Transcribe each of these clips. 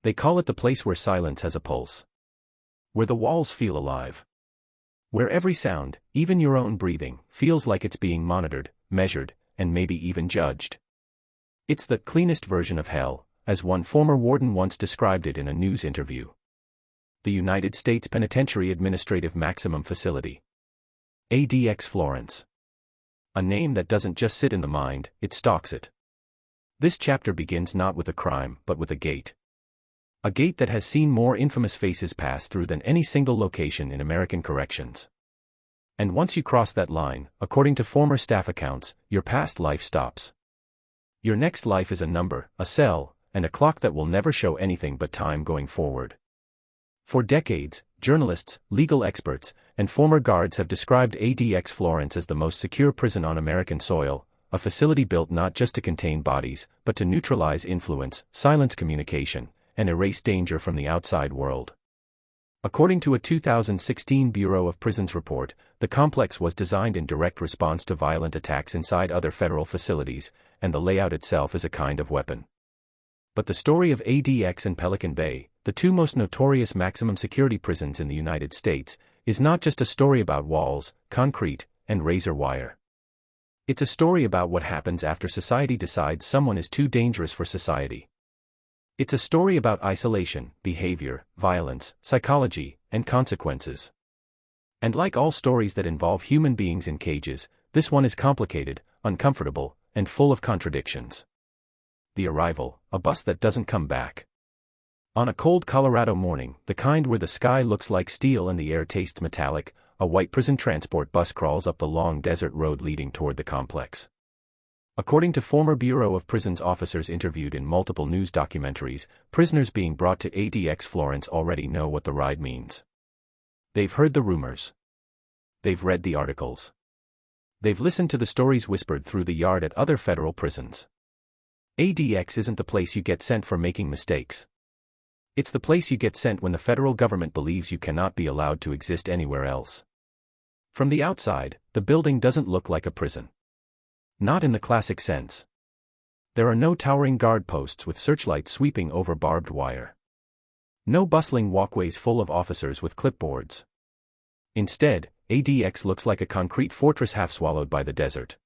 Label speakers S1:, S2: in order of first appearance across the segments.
S1: They call it the place where silence has a pulse. Where the walls feel alive. Where every sound, even your own breathing, feels like it's being monitored, measured, and maybe even judged. It's the cleanest version of hell, as one former warden once described it in a news interview. The United States Penitentiary Administrative Maximum Facility. ADX Florence. A name that doesn't just sit in the mind, it stalks it. This chapter begins not with a crime, but with a gate. A gate that has seen more infamous faces pass through than any single location in American corrections. And once you cross that line, according to former staff accounts, your past life stops. Your next life is a number, a cell, and a clock that will never show anything but time going forward. For decades, journalists, legal experts, and former guards have described ADX Florence as the most secure prison on American soil, a facility built not just to contain bodies, but to neutralize influence, silence communication, and erase danger from the outside world. According to a 2016 Bureau of Prisons report, the complex was designed in direct response to violent attacks inside other federal facilities, and the layout itself is a kind of weapon. But the story of ADX and Pelican Bay, the two most notorious maximum security prisons in the United States, is not just a story about walls, concrete, and razor wire. It's a story about what happens after society decides someone is too dangerous for society. It's a story about isolation, behavior, violence, psychology, and consequences. And like all stories that involve human beings in cages, this one is complicated, uncomfortable, and full of contradictions. The arrival, a bus that doesn't come back. On a cold Colorado morning, the kind where the sky looks like steel and the air tastes metallic, a white prison transport bus crawls up the long desert road leading toward the complex. According to former Bureau of Prisons officers interviewed in multiple news documentaries, prisoners being brought to ADX Florence already know what the ride means. They've heard the rumors. They've read the articles. They've listened to the stories whispered through the yard at other federal prisons. ADX isn't the place you get sent for making mistakes. It's the place you get sent when the federal government believes you cannot be allowed to exist anywhere else. From the outside, the building doesn't look like a prison. Not in the classic sense. There are no towering guard posts with searchlights sweeping over barbed wire. No bustling walkways full of officers with clipboards. Instead, ADX looks like a concrete fortress half swallowed by the desert.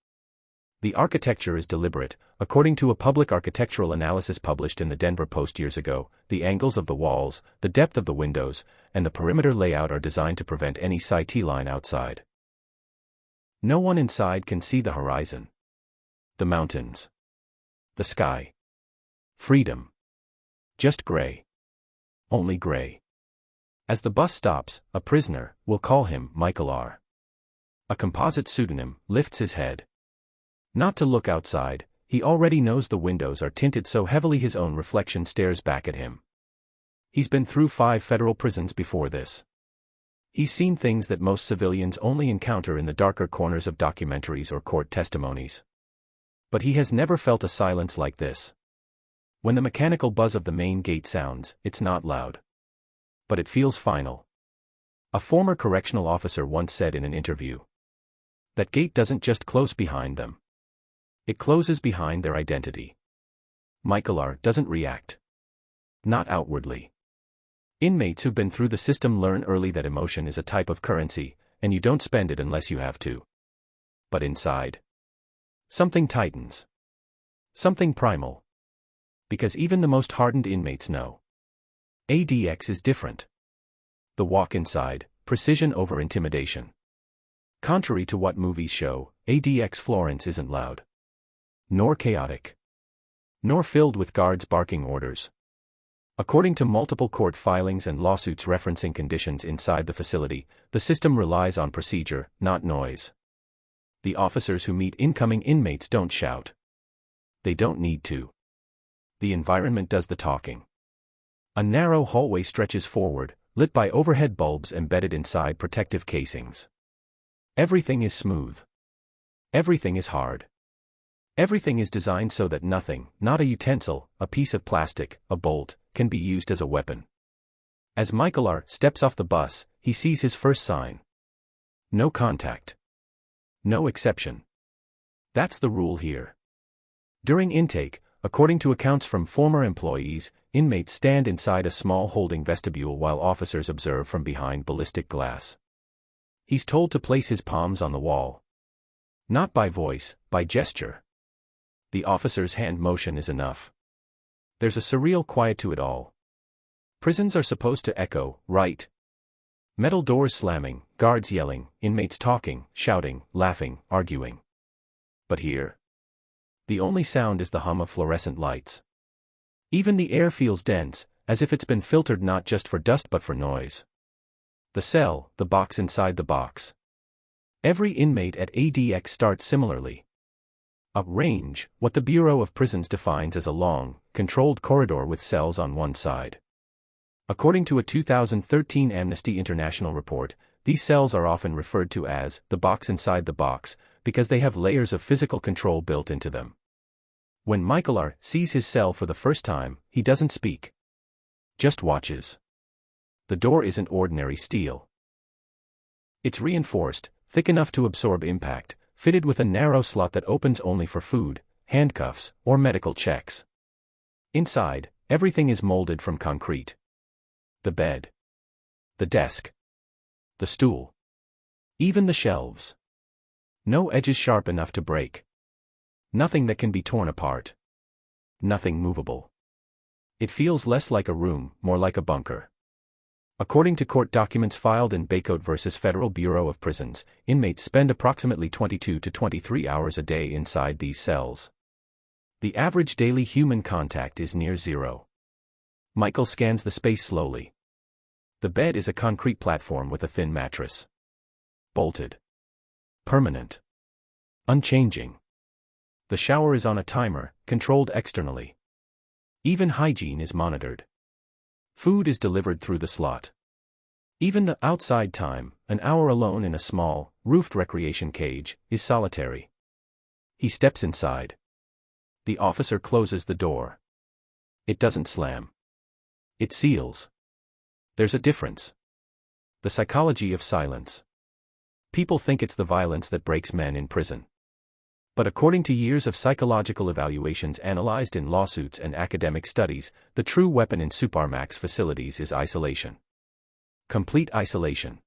S1: The architecture is deliberate. According to a public architectural analysis published in the Denver Post years ago, the angles of the walls, the depth of the windows, and the perimeter layout are designed to prevent any sight line outside. No one inside can see the horizon. The mountains. The sky. Freedom. Just gray. Only gray. As the bus stops, a prisoner, we'll call him Michael R. A composite pseudonym, lifts his head. Not to look outside, he already knows the windows are tinted so heavily his own reflection stares back at him. He's been through 5 federal prisons before this. He's seen things that most civilians only encounter in the darker corners of documentaries or court testimonies. But he has never felt a silence like this. When the mechanical buzz of the main gate sounds, it's not loud. But it feels final. A former correctional officer once said in an interview. That gate doesn't just close behind them. It closes behind their identity. Michael R. doesn't react. Not outwardly. Inmates who've been through the system learn early that emotion is a type of currency, and you don't spend it unless you have to. But inside, something tightens. Something primal. Because even the most hardened inmates know. ADX is different. The walk inside, precision over intimidation. Contrary to what movies show, ADX Florence isn't loud. Nor chaotic. Nor filled with guards barking orders. According to multiple court filings and lawsuits referencing conditions inside the facility, the system relies on procedure, not noise. The officers who meet incoming inmates don't shout. They don't need to. The environment does the talking. A narrow hallway stretches forward, lit by overhead bulbs embedded inside protective casings. Everything is smooth. Everything is hard. Everything is designed so that nothing, not a utensil, a piece of plastic, a bolt, can be used as a weapon. As Michael R. steps off the bus, he sees his first sign. No contact. No exception. That's the rule here. During intake, According to accounts from former employees, inmates stand inside a small holding vestibule while officers observe from behind ballistic glass. He's told to place his palms on the wall. Not by voice, by gesture. The officer's hand motion is enough. There's a surreal quiet to it all. Prisons are supposed to echo, right? Metal doors slamming, guards yelling, inmates talking, shouting, laughing, arguing. But here, the only sound is the hum of fluorescent lights. Even the air feels dense, as if it's been filtered not just for dust but for noise. The cell, the box inside the box. Every inmate at ADX starts similarly. A range, what the Bureau of Prisons defines as a long, controlled corridor with cells on one side. According to a 2013 Amnesty International report, these cells are often referred to as the box inside the box because they have layers of physical control built into them. When Michael R. sees his cell for the first time, he doesn't speak. Just watches. The door isn't ordinary steel. It's reinforced, thick enough to absorb impact, fitted with a narrow slot that opens only for food, handcuffs, or medical checks. Inside, everything is molded from concrete. The bed. The desk. The stool. Even the shelves. No edges sharp enough to break. Nothing that can be torn apart. Nothing movable. It feels less like a room, more like a bunker. According to court documents filed in Baycote v. Federal Bureau of Prisons, inmates spend approximately 22 to 23 hours a day inside these cells. The average daily human contact is near zero. Michael scans the space slowly. The bed is a concrete platform with a thin mattress. Bolted. Permanent. Unchanging. The shower is on a timer, controlled externally. Even hygiene is monitored. Food is delivered through the slot. Even the outside time, an hour alone in a small, roofed recreation cage, is solitary. He steps inside. The officer closes the door. It doesn't slam. It seals. There's a difference. The psychology of silence. People think it's the violence that breaks men in prison. But according to years of psychological evaluations analyzed in lawsuits and academic studies, the true weapon in supermax facilities is isolation. Complete isolation.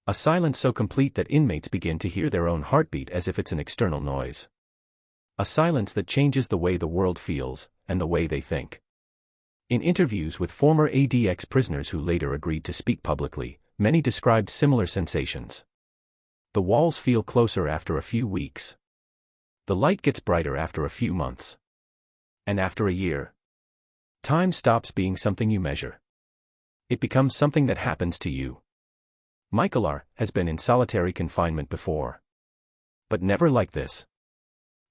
S1: A silence so complete that inmates begin to hear their own heartbeat as if it's an external noise. A silence that changes the way the world feels, and the way they think. In interviews with former ADX prisoners who later agreed to speak publicly, many described similar sensations. The walls feel closer after a few weeks. The light gets brighter after a few months. And after a year, time stops being something you measure. It becomes something that happens to you. Michael R. has been in solitary confinement before. But never like this.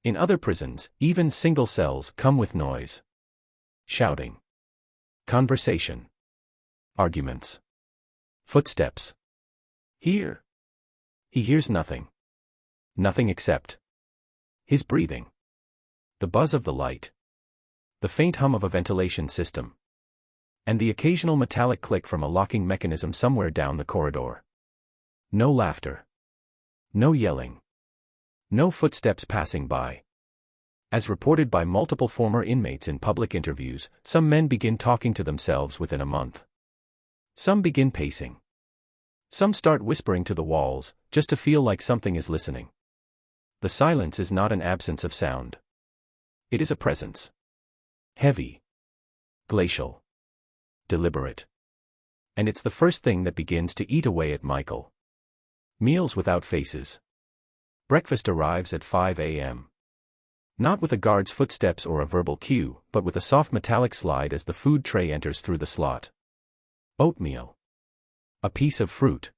S1: In other prisons, even single cells come with noise. Shouting. Conversation. Arguments. Footsteps. Here. He hears nothing. Nothing except his breathing. The buzz of the light. The faint hum of a ventilation system. And the occasional metallic click from a locking mechanism somewhere down the corridor. No laughter. No yelling. No footsteps passing by. As reported by multiple former inmates in public interviews, some men begin talking to themselves within a month. Some begin pacing. Some start whispering to the walls, just to feel like something is listening. The silence is not an absence of sound. It is a presence. Heavy. Glacial. Deliberate. And it's the first thing that begins to eat away at Michael. Meals without faces. Breakfast arrives at 5 a.m. Not with a guard's footsteps or a verbal cue, but with a soft metallic slide as the food tray enters through the slot. Oatmeal. A piece of fruit.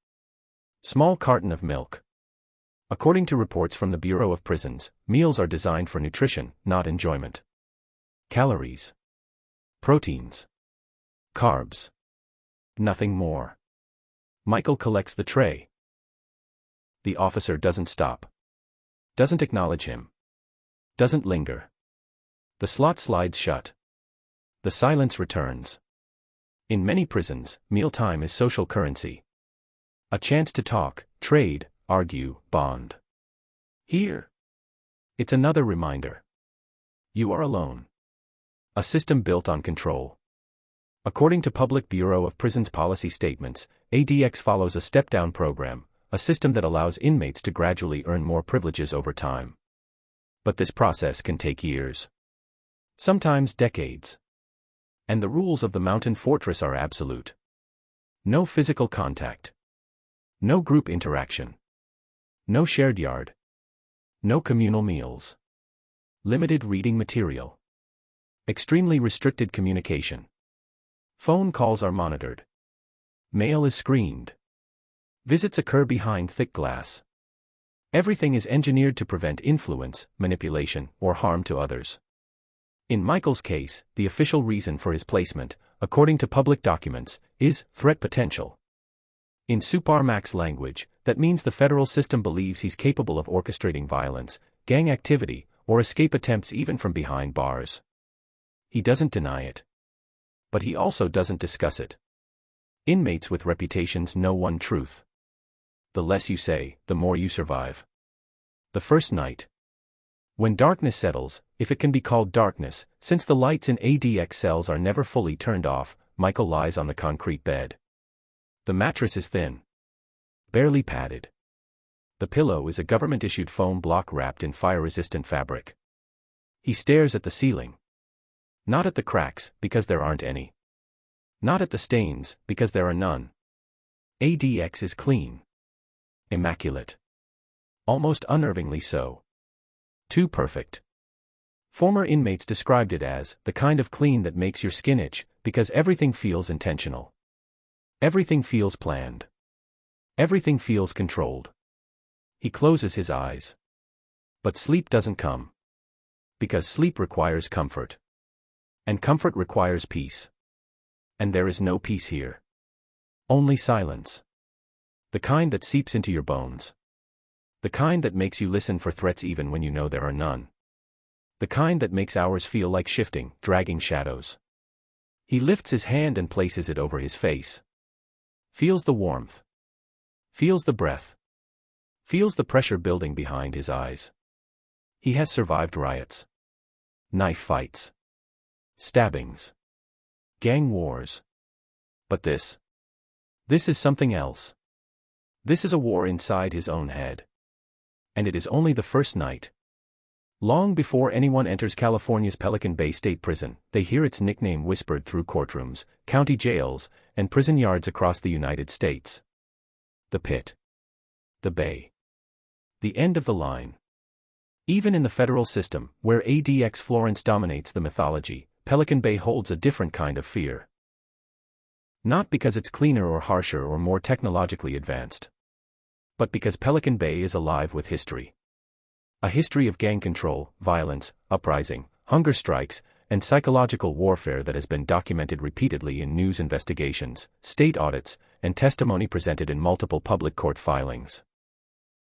S1: Small carton of milk. According to reports from the Bureau of Prisons, meals are designed for nutrition, not enjoyment. Calories. Proteins. Carbs. Nothing more. Michael collects the tray. The officer doesn't stop. Doesn't acknowledge him. Doesn't linger. The slot slides shut. The silence returns. In many prisons, mealtime is social currency. A chance to talk, trade, argue, bond. Here, it's another reminder. You are alone. A system built on control. According to Public Bureau of Prisons policy statements, ADX follows a step-down program, a system that allows inmates to gradually earn more privileges over time. But this process can take years. Sometimes decades. And the rules of the mountain fortress are absolute. No physical contact. No group interaction. No shared yard. No communal meals. Limited reading material. Extremely restricted communication. Phone calls are monitored. Mail is screened. Visits occur behind thick glass. Everything is engineered to prevent influence, manipulation, or harm to others. In Michael's case, the official reason for his placement, according to public documents, is threat potential. In supermax language, that means the federal system believes he's capable of orchestrating violence, gang activity, or escape attempts even from behind bars. He doesn't deny it. But he also doesn't discuss it. Inmates with reputations know one truth. The less you say, the more you survive. The first night. When darkness settles, if it can be called darkness, since the lights in ADX cells are never fully turned off, Michael lies on the concrete bed. The mattress is thin. Barely padded. The pillow is a government-issued foam block wrapped in fire-resistant fabric. He stares at the ceiling. Not at the cracks, because there aren't any. Not at the stains, because there are none. ADX is clean. Immaculate. Almost unnervingly so. Too perfect. Former inmates described it as the kind of clean that makes your skin itch, because everything feels intentional. Everything feels planned. Everything feels controlled. He closes his eyes. But sleep doesn't come. Because sleep requires comfort. And comfort requires peace. And there is no peace here. Only silence. The kind that seeps into your bones. The kind that makes you listen for threats even when you know there are none. The kind that makes hours feel like shifting, dragging shadows. He lifts his hand and places it over his face. Feels the warmth. Feels the breath. Feels the pressure building behind his eyes. He has survived riots. Knife fights. Stabbings. Gang wars. But this is something else. This is a war inside his own head. And it is only the first night. Long before anyone enters California's Pelican Bay State Prison, they hear its nickname whispered through courtrooms, county jails, and prison yards across the United States. The pit. The bay. The end of the line. Even in the federal system, where ADX Florence dominates the mythology, Pelican Bay holds a different kind of fear. Not because it's cleaner or harsher or more technologically advanced. But because Pelican Bay is alive with history. A history of gang control, violence, uprising, hunger strikes, and psychological warfare that has been documented repeatedly in news investigations, state audits, and testimony presented in multiple public court filings.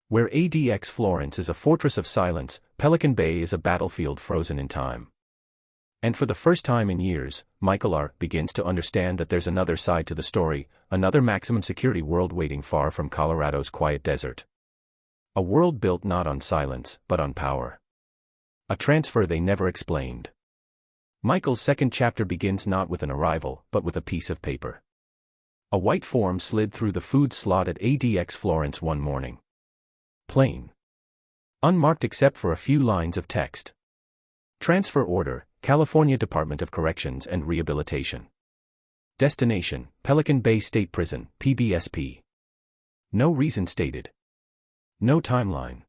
S1: Where ADX Florence is a fortress of silence, Pelican Bay is a battlefield frozen in time. And for the first time in years, Michael R. begins to understand that there's another side to the story, another maximum security world waiting far from Colorado's quiet desert. A world built not on silence, but on power. A transfer they never explained. Michael's second chapter begins not with an arrival, but with a piece of paper. A white form slid through the food slot at ADX Florence one morning. Plain. Unmarked except for a few lines of text. Transfer order, California Department of Corrections and Rehabilitation. Destination, Pelican Bay State Prison, PBSP. No reason stated. No timeline.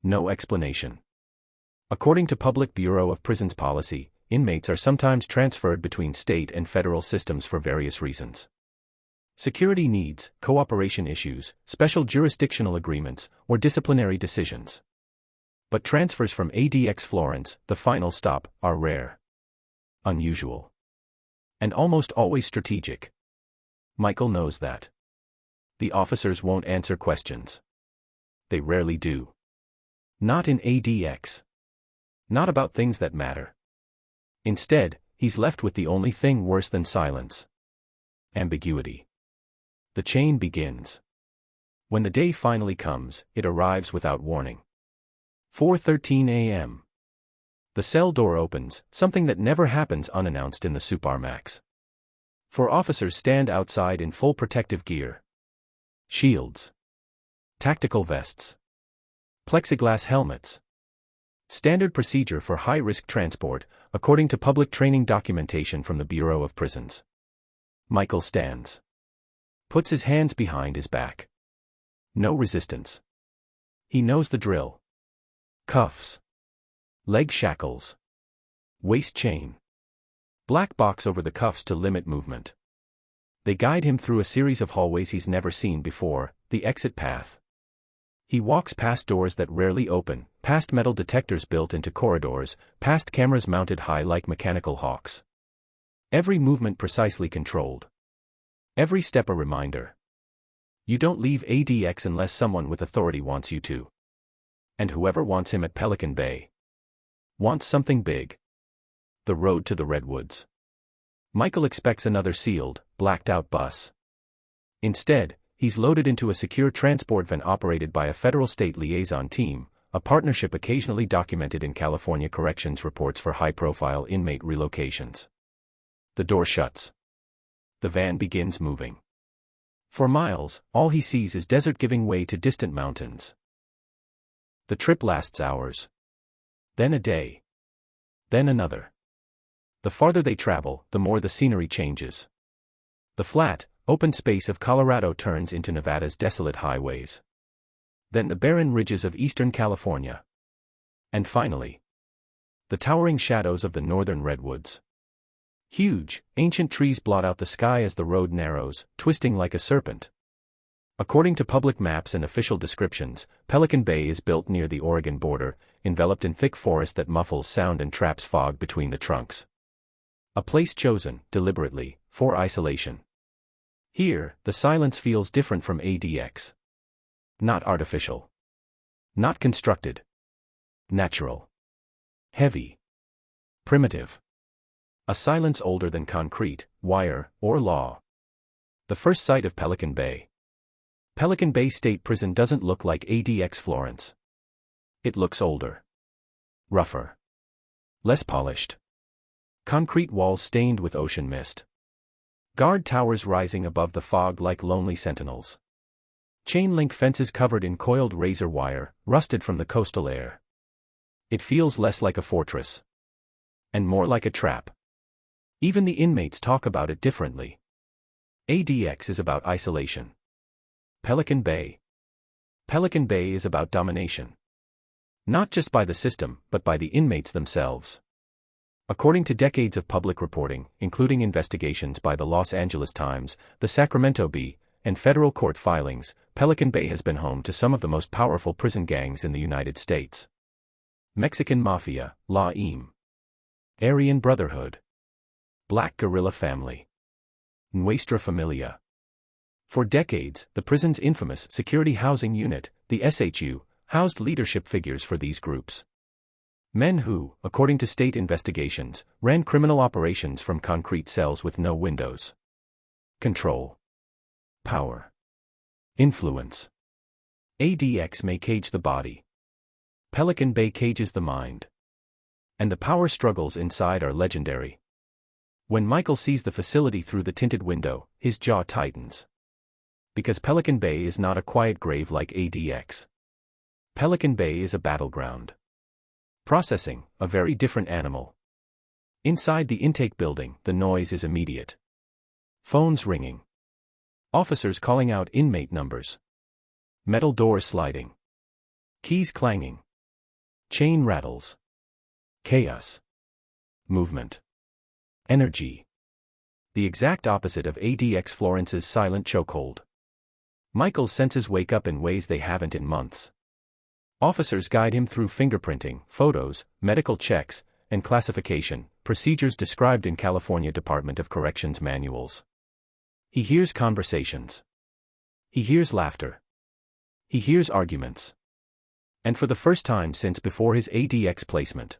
S1: No explanation. According to Public Bureau of Prisons policy, inmates are sometimes transferred between state and federal systems for various reasons. Security needs, cooperation issues, special jurisdictional agreements, or disciplinary decisions. But transfers from ADX Florence, the final stop, are rare. Unusual. And almost always strategic. Michael knows that. The officers won't answer questions. They rarely do. Not in ADX. Not about things that matter. Instead, he's left with the only thing worse than silence. Ambiguity. The chain begins. When the day finally comes, it arrives without warning. 4:13 a.m. The cell door opens, something that never happens unannounced in the supermax. 4 officers stand outside in full protective gear. Shields. Tactical vests. Plexiglass helmets. Standard procedure for high-risk transport, according to public training documentation from the Bureau of Prisons. Michael stands. Puts his hands behind his back. No resistance. He knows the drill. Cuffs. Leg shackles. Waist chain. Black box over the cuffs to limit movement. They guide him through a series of hallways he's never seen before, the exit path. He walks past doors that rarely open, past metal detectors built into corridors, past cameras mounted high like mechanical hawks. Every movement precisely controlled. Every step a reminder. You don't leave ADX unless someone with authority wants you to. And whoever wants him at Pelican Bay wants something big. The road to the redwoods. Michael expects another sealed, blacked-out bus. Instead, he's loaded into a secure transport van operated by a federal-state liaison team, a partnership occasionally documented in California corrections reports for high-profile inmate relocations. The door shuts. The van begins moving. For miles, all he sees is desert giving way to distant mountains. The trip lasts hours. Then a day. Then another. The farther they travel, the more the scenery changes. The flat, open space of Colorado turns into Nevada's desolate highways. Then the barren ridges of eastern California. And finally, the towering shadows of the northern redwoods. Huge, ancient trees blot out the sky as the road narrows, twisting like a serpent. According to public maps and official descriptions, Pelican Bay is built near the Oregon border, enveloped in thick forest that muffles sound and traps fog between the trunks. A place chosen, deliberately, for isolation. Here, the silence feels different from ADX. Not artificial. Not constructed. Natural. Heavy. Primitive. A silence older than concrete, wire, or law. The first sight of Pelican Bay. Pelican Bay State Prison doesn't look like ADX Florence. It looks older. Rougher. Less polished. Concrete walls stained with ocean mist. Guard towers rising above the fog like lonely sentinels. Chain-link fences covered in coiled razor wire, rusted from the coastal air. It feels less like a fortress. And more like a trap. Even the inmates talk about it differently. ADX is about isolation. Pelican Bay. Pelican Bay is about domination. Not just by the system, but by the inmates themselves. According to decades of public reporting, including investigations by the Los Angeles Times, the Sacramento Bee, and federal court filings, Pelican Bay has been home to some of the most powerful prison gangs in the United States. Mexican Mafia, La Im. Aryan Brotherhood. Black Guerrilla Family. Nuestra Familia. For decades, the prison's infamous Security Housing Unit, the SHU, housed leadership figures for these groups. Men who, according to state investigations, ran criminal operations from concrete cells with no windows. Control. Power. Influence. ADX may cage the body. Pelican Bay cages the mind. And the power struggles inside are legendary. When Michael sees the facility through the tinted window, his jaw tightens. Because Pelican Bay is not a quiet grave like ADX. Pelican Bay is a battleground. Processing, a very different animal. Inside the intake building, the noise is immediate. Phones ringing. Officers calling out inmate numbers. Metal doors sliding. Keys clanging. Chain rattles. Chaos. Movement. Energy. The exact opposite of ADX Florence's silent chokehold. Michael's senses wake up in ways they haven't in months. Officers guide him through fingerprinting, photos, medical checks, and classification, procedures described in California Department of Corrections manuals. He hears conversations. He hears laughter. He hears arguments. And for the first time since before his ADX placement,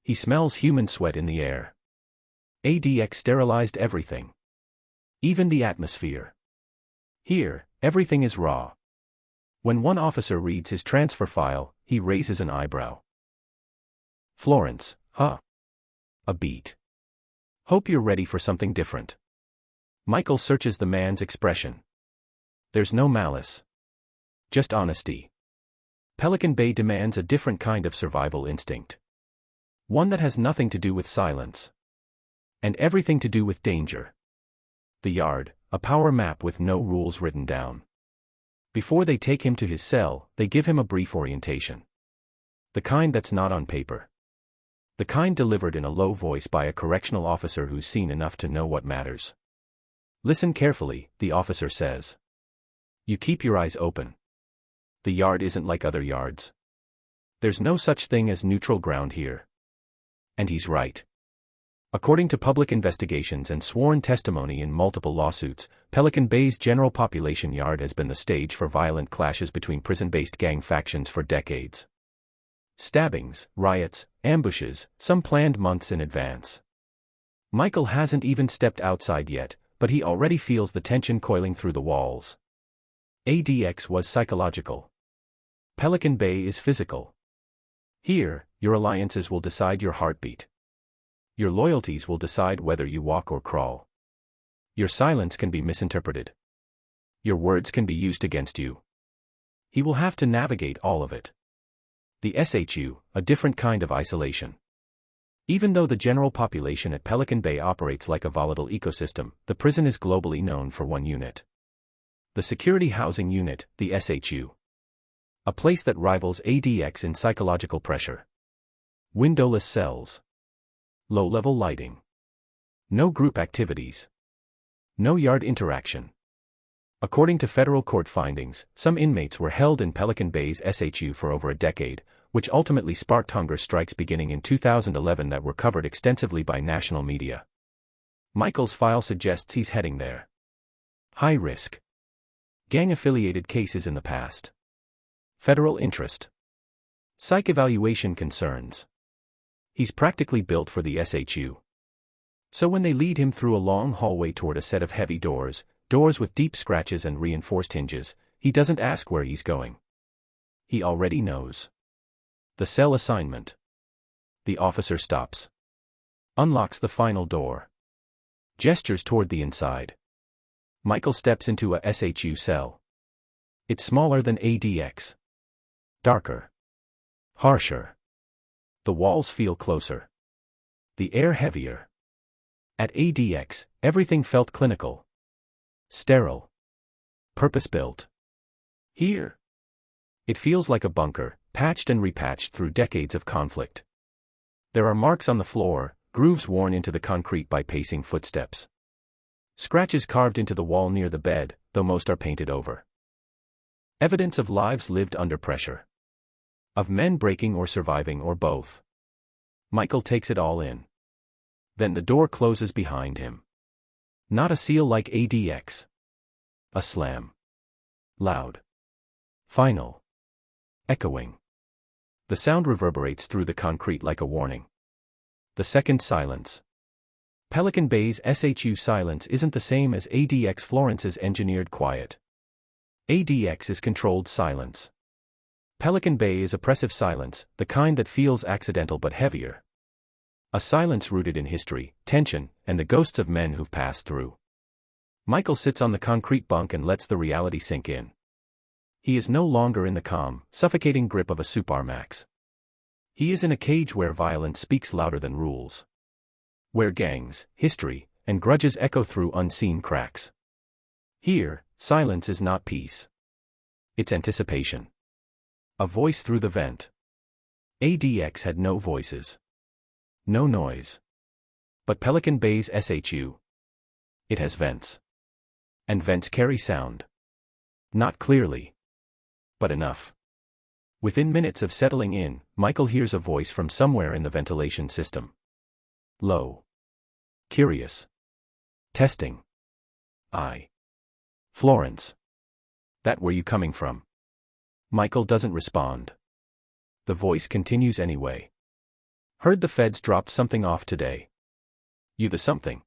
S1: he smells human sweat in the air. ADX sterilized everything. Even the atmosphere. Here, everything is raw. When one officer reads his transfer file, he raises an eyebrow. Florence, huh? A beat. Hope you're ready for something different. Michael searches the man's expression. There's no malice. Just honesty. Pelican Bay demands a different kind of survival instinct. One that has nothing to do with silence. And everything to do with danger. The yard, a power map with no rules written down. Before they take him to his cell, they give him a brief orientation. The kind that's not on paper. The kind delivered in a low voice by a correctional officer who's seen enough to know what matters. Listen carefully, the officer says. You keep your eyes open. The yard isn't like other yards. There's no such thing as neutral ground here. And he's right. According to public investigations and sworn testimony in multiple lawsuits, Pelican Bay's general population yard has been the stage for violent clashes between prison-based gang factions for decades. Stabbings, riots, ambushes, some planned months in advance. Michael hasn't even stepped outside yet, but he already feels the tension coiling through the walls. ADX was psychological. Pelican Bay is physical. Here, your alliances will decide your heartbeat. Your loyalties will decide whether you walk or crawl. Your silence can be misinterpreted. Your words can be used against you. He will have to navigate all of it. The SHU, a different kind of isolation. Even though the general population at Pelican Bay operates like a volatile ecosystem, the prison is globally known for one unit. The Security Housing Unit, the SHU. A place that rivals ADX in psychological pressure. Windowless cells. Low-level lighting. No group activities. No yard interaction. According to federal court findings, some inmates were held in Pelican Bay's SHU for over a decade, which ultimately sparked hunger strikes beginning in 2011 that were covered extensively by national media. Michael's file suggests he's heading there. High risk. Gang-affiliated cases in the past. Federal interest. Psych evaluation concerns. He's practically built for the SHU. So when they lead him through a long hallway toward a set of heavy doors with deep scratches and reinforced hinges, he doesn't ask where he's going. He already knows. The cell assignment. The officer stops. Unlocks the final door. Gestures toward the inside. Michael steps into a SHU cell. It's smaller than ADX. Darker. Harsher. The walls feel closer. The air heavier. At ADX, everything felt clinical. Sterile. Purpose-built. Here, it feels like a bunker, patched and repatched through decades of conflict. There are marks on the floor, grooves worn into the concrete by pacing footsteps. Scratches carved into the wall near the bed, though most are painted over. Evidence of lives lived under pressure. Of men breaking or surviving or both. Michael takes it all in. Then the door closes behind him. Not a seal like ADX. A slam. Loud. Final. Echoing. The sound reverberates through the concrete like a warning. The second silence. Pelican Bay's SHU silence isn't the same as ADX Florence's engineered quiet. ADX is controlled silence. Pelican Bay is oppressive silence, the kind that feels accidental but heavier. A silence rooted in history, tension, and the ghosts of men who've passed through. Michael sits on the concrete bunk and lets the reality sink in. He is no longer in the calm, suffocating grip of a supermax. He is in a cage where violence speaks louder than rules. Where gangs, history, and grudges echo through unseen cracks. Here, silence is not peace. It's anticipation. A voice through the vent. ADX had no voices. No noise. But Pelican Bay's SHU. It has vents. And vents carry sound. Not clearly. But enough. Within minutes of settling in, Michael hears a voice from somewhere in the ventilation system. Low. Curious. Testing. Florence. That where you coming from? Michael doesn't respond. The voice continues anyway. Heard the feds dropped something off today. You the something?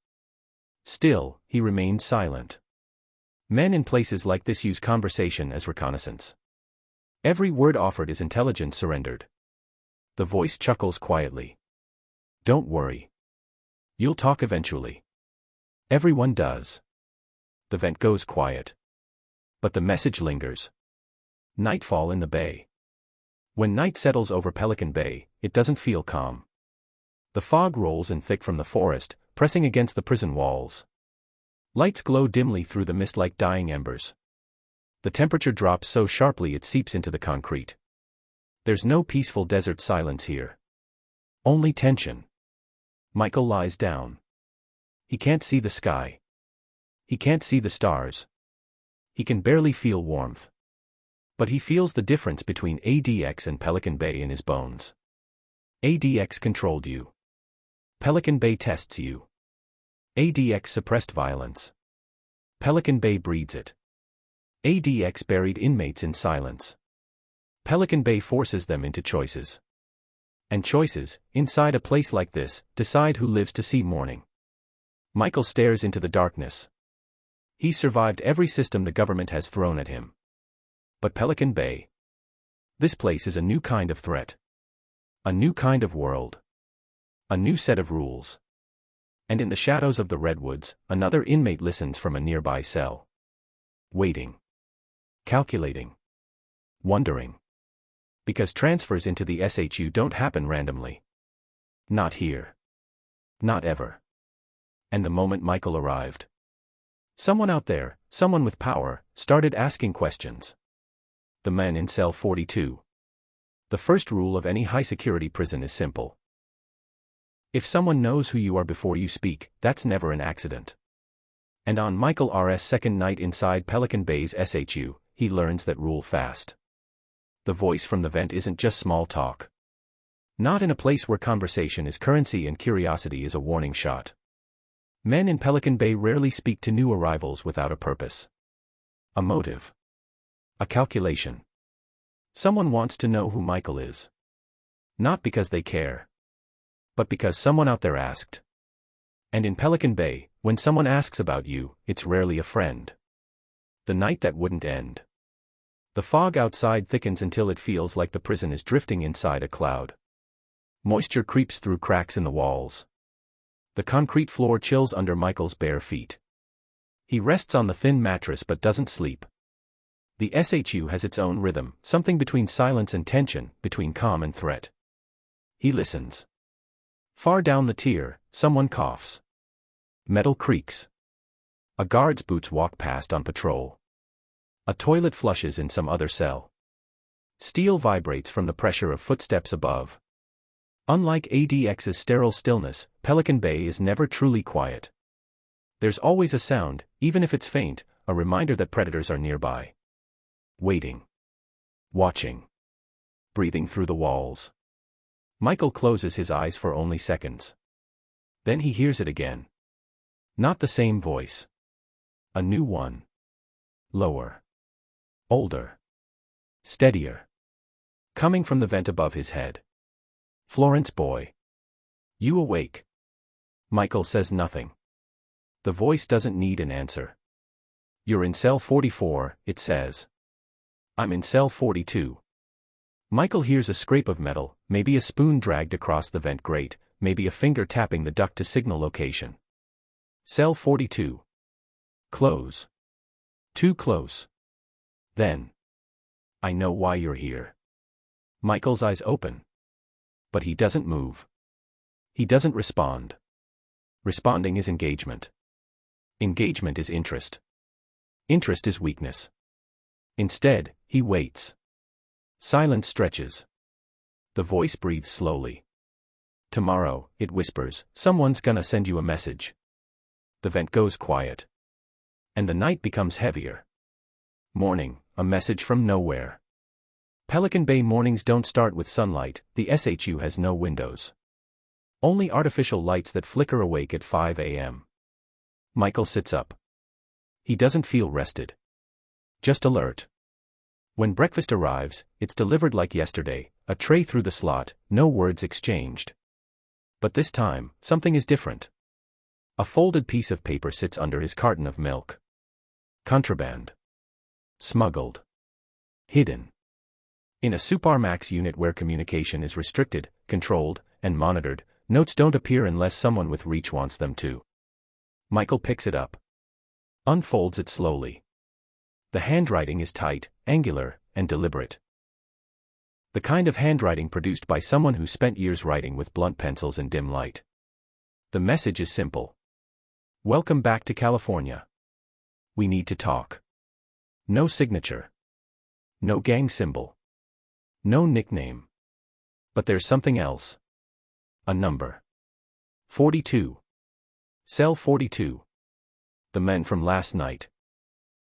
S1: Still, he remains silent. Men in places like this use conversation as reconnaissance. Every word offered is intelligence surrendered. The voice chuckles quietly. Don't worry. You'll talk eventually. Everyone does. The vent goes quiet. But the message lingers. Nightfall in the bay. When night settles over Pelican Bay, it doesn't feel calm. The fog rolls in thick from the forest, pressing against the prison walls. Lights glow dimly through the mist like dying embers. The temperature drops so sharply it seeps into the concrete. There's no peaceful desert silence here. Only tension. Michael lies down. He can't see the sky. He can't see the stars. He can barely feel warmth. But he feels the difference between ADX and Pelican Bay in his bones. ADX controlled you. Pelican Bay tests you. ADX suppressed violence. Pelican Bay breeds it. ADX buried inmates in silence. Pelican Bay forces them into choices. And choices, inside a place like this, decide who lives to see morning. Michael stares into the darkness. He's survived every system the government has thrown at him. But Pelican Bay? This place is a new kind of threat. A new kind of world. A new set of rules. And in the shadows of the redwoods, another inmate listens from a nearby cell. Waiting. Calculating. Wondering. Because transfers into the SHU don't happen randomly. Not here. Not ever. And the moment Michael arrived, someone out there, someone with power, started asking questions. The men in cell 42. The first rule of any high-security prison is simple. If someone knows who you are before you speak, that's never an accident. And on Michael R.'s second night inside Pelican Bay's SHU, he learns that rule fast. The voice from the vent isn't just small talk. Not in a place where conversation is currency and curiosity is a warning shot. Men in Pelican Bay rarely speak to new arrivals without a purpose. A motive. A calculation. Someone wants to know who Michael is. Not because they care. But because someone out there asked. And in Pelican Bay, when someone asks about you, it's rarely a friend. The night that wouldn't end. The fog outside thickens until it feels like the prison is drifting inside a cloud. Moisture creeps through cracks in the walls. The concrete floor chills under Michael's bare feet. He rests on the thin mattress but doesn't sleep. The SHU has its own rhythm, something between silence and tension, between calm and threat. He listens. Far down the tier, someone coughs. Metal creaks. A guard's boots walk past on patrol. A toilet flushes in some other cell. Steel vibrates from the pressure of footsteps above. Unlike ADX's sterile stillness, Pelican Bay is never truly quiet. There's always a sound, even if it's faint, a reminder that predators are nearby. Waiting. Watching. Breathing through the walls. Michael closes his eyes for only seconds. Then he hears it again. Not the same voice. A new one. Lower. Older. Steadier. Coming from the vent above his head. Florence boy. You awake? Michael says nothing. The voice doesn't need an answer. You're in cell 44, it says. I'm in cell 42. Michael hears a scrape of metal, maybe a spoon dragged across the vent grate, maybe a finger tapping the duct to signal location. Cell 42. Close. Too close. Then. I know why you're here. Michael's eyes open. But he doesn't move. He doesn't respond. Responding is engagement. Engagement is interest. Interest is weakness. Instead, he waits. Silence stretches. The voice breathes slowly. Tomorrow, it whispers, someone's gonna send you a message. The vent goes quiet. And the night becomes heavier. Morning, a message from nowhere. Pelican Bay mornings don't start with sunlight, the SHU has no windows. Only artificial lights that flicker awake at 5 a.m. Michael sits up. He doesn't feel rested. Just alert. When breakfast arrives, it's delivered like yesterday, a tray through the slot, no words exchanged. But this time, something is different. A folded piece of paper sits under his carton of milk. Contraband. Smuggled. Hidden. In a supermax unit where communication is restricted, controlled, and monitored, notes don't appear unless someone with reach wants them to. Michael picks it up. Unfolds it slowly. The handwriting is tight, angular, and deliberate. The kind of handwriting produced by someone who spent years writing with blunt pencils and dim light. The message is simple. Welcome back to California. We need to talk. No signature. No gang symbol. No nickname. But there's something else. A number. 42. Cell 42. The men from last night.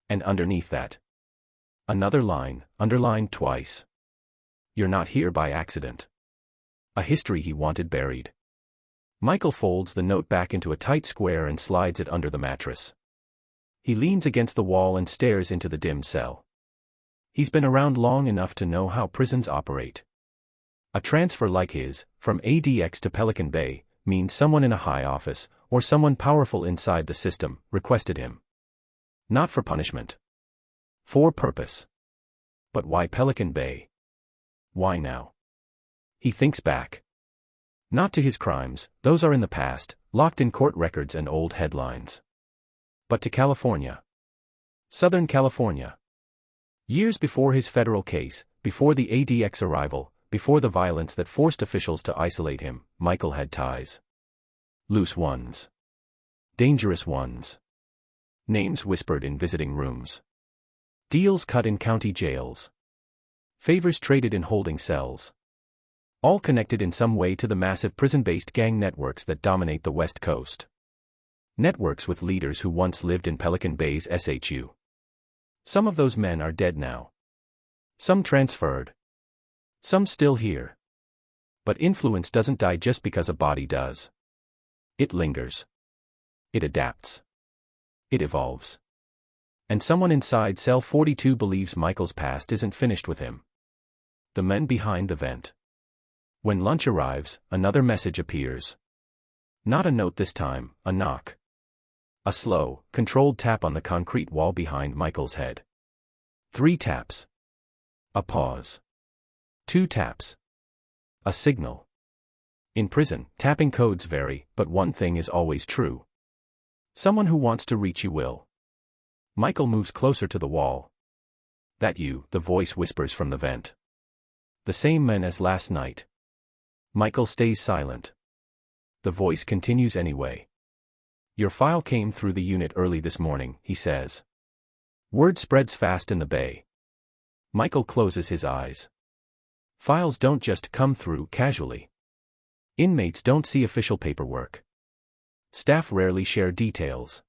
S1: And underneath that, another line, underlined twice. You're not here by accident. A history he wanted buried. Michael folds the note back into a tight square and slides it under the mattress. He leans against the wall and stares into the dim cell. He's been around long enough to know how prisons operate. A transfer like his, from ADX to Pelican Bay, means someone in a high office, or someone powerful inside the system, requested him. Not for punishment. For purpose. But why Pelican Bay? Why now? He thinks back. Not to his crimes, those are in the past, locked in court records and old headlines. But to California. Southern California. Years before his federal case, before the ADX arrival, before the violence that forced officials to isolate him, Michael had ties. Loose ones. Dangerous ones. Names whispered in visiting rooms. Deals cut in county jails. Favors traded in holding cells. All connected in some way to the massive prison-based gang networks that dominate the West Coast. Networks with leaders who once lived in Pelican Bay's SHU. Some of those men are dead now. Some transferred. Some still here. But influence doesn't die just because a body does. It lingers. It adapts. It evolves. And someone inside cell 42 believes Michael's past isn't finished with him. The men behind the vent. When lunch arrives, another message appears. Not a note this time, a knock. A slow, controlled tap on the concrete wall behind Michael's head. 3 taps. A pause. 2 taps. A signal. In prison, tapping codes vary, but one thing is always true. Someone who wants to reach you will. Michael moves closer to the wall. That you, the voice whispers from the vent. The same men as last night. Michael stays silent. The voice continues anyway. Your file came through the unit early this morning, he says. Word spreads fast in the bay. Michael closes his eyes. Files don't just come through casually. Inmates don't see official paperwork. Staff rarely share details.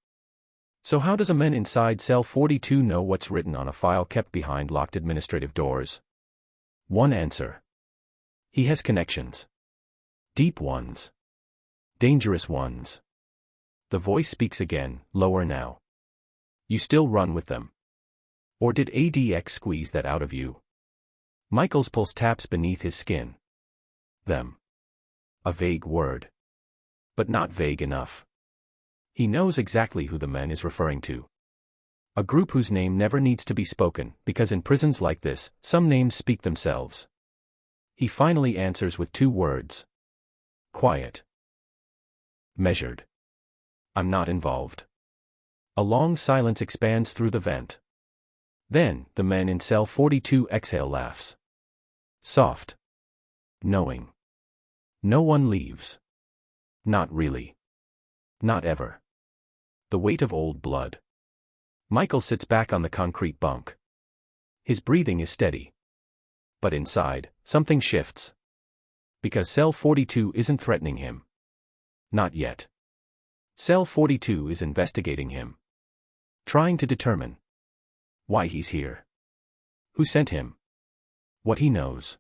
S1: So how does a man inside cell 42 know what's written on a file kept behind locked administrative doors? One answer. He has connections. Deep ones. Dangerous ones. The voice speaks again, lower now. You still run with them? Or did ADX squeeze that out of you? Michael's pulse taps beneath his skin. Them. A vague word. But not vague enough. He knows exactly who the man is referring to. A group whose name never needs to be spoken, because in prisons like this, some names speak themselves. He finally answers with 2 words. Quiet. Measured. I'm not involved. A long silence expands through the vent. Then, the man in cell 42 exhale laughs. Soft. Knowing. No one leaves. Not really. Not ever. The weight of old blood. Michael sits back on the concrete bunk. His breathing is steady. But inside, something shifts. Because cell 42 isn't threatening him. Not yet. Cell 42 is investigating him. Trying to determine why he's here. Who sent him? What he knows.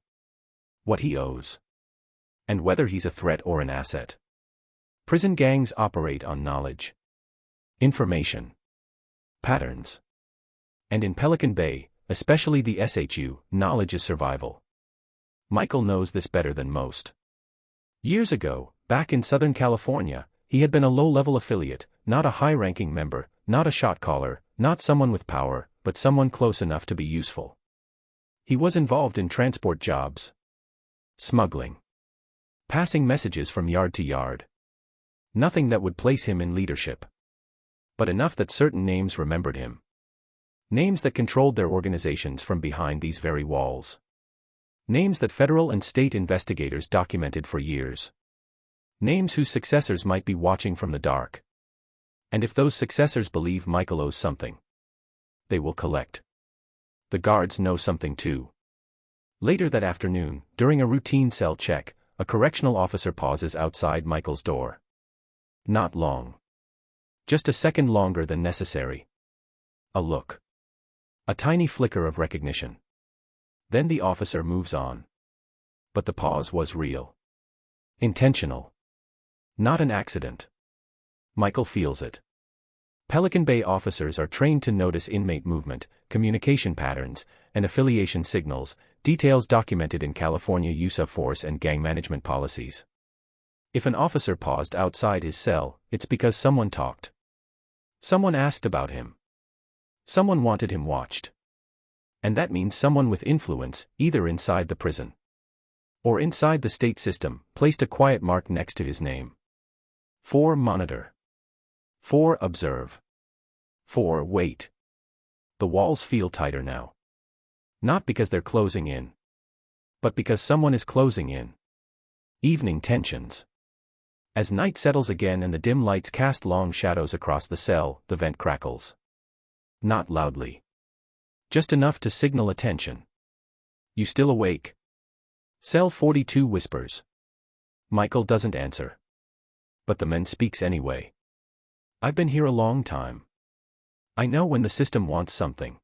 S1: What he owes. And whether he's a threat or an asset. Prison gangs operate on knowledge. Information. Patterns. And in Pelican Bay, especially the SHU, knowledge is survival. Michael knows this better than most. Years ago, back in Southern California, he had been a low-level affiliate, not a high-ranking member, not a shot caller, not someone with power, but someone close enough to be useful. He was involved in transport jobs. Smuggling. Passing messages from yard to yard. Nothing that would place him in leadership. But enough that certain names remembered him. Names that controlled their organizations from behind these very walls. Names that federal and state investigators documented for years. Names whose successors might be watching from the dark. And if those successors believe Michael owes something, they will collect. The guards know something too. Later that afternoon, during a routine cell check, a correctional officer pauses outside Michael's door. Not long. Just a second longer than necessary. A look. A tiny flicker of recognition. Then the officer moves on. But the pause was real. Intentional. Not an accident. Michael feels it. Pelican Bay officers are trained to notice inmate movement, communication patterns, and affiliation signals, details documented in California use of force and gang management policies. If an officer paused outside his cell, it's because someone talked. Someone asked about him. Someone wanted him watched. And that means someone with influence, either inside the prison or inside the state system, placed a quiet mark next to his name. 4. Monitor. 4. Observe. 4. Wait. The walls feel tighter now. Not because they're closing in, but because someone is closing in. Evening tensions. As night settles again and the dim lights cast long shadows across the cell, the vent crackles. Not loudly. Just enough to signal attention. You still awake? Cell 42 whispers. Michael doesn't answer. But the man speaks anyway. I've been here a long time. I know when the system wants something.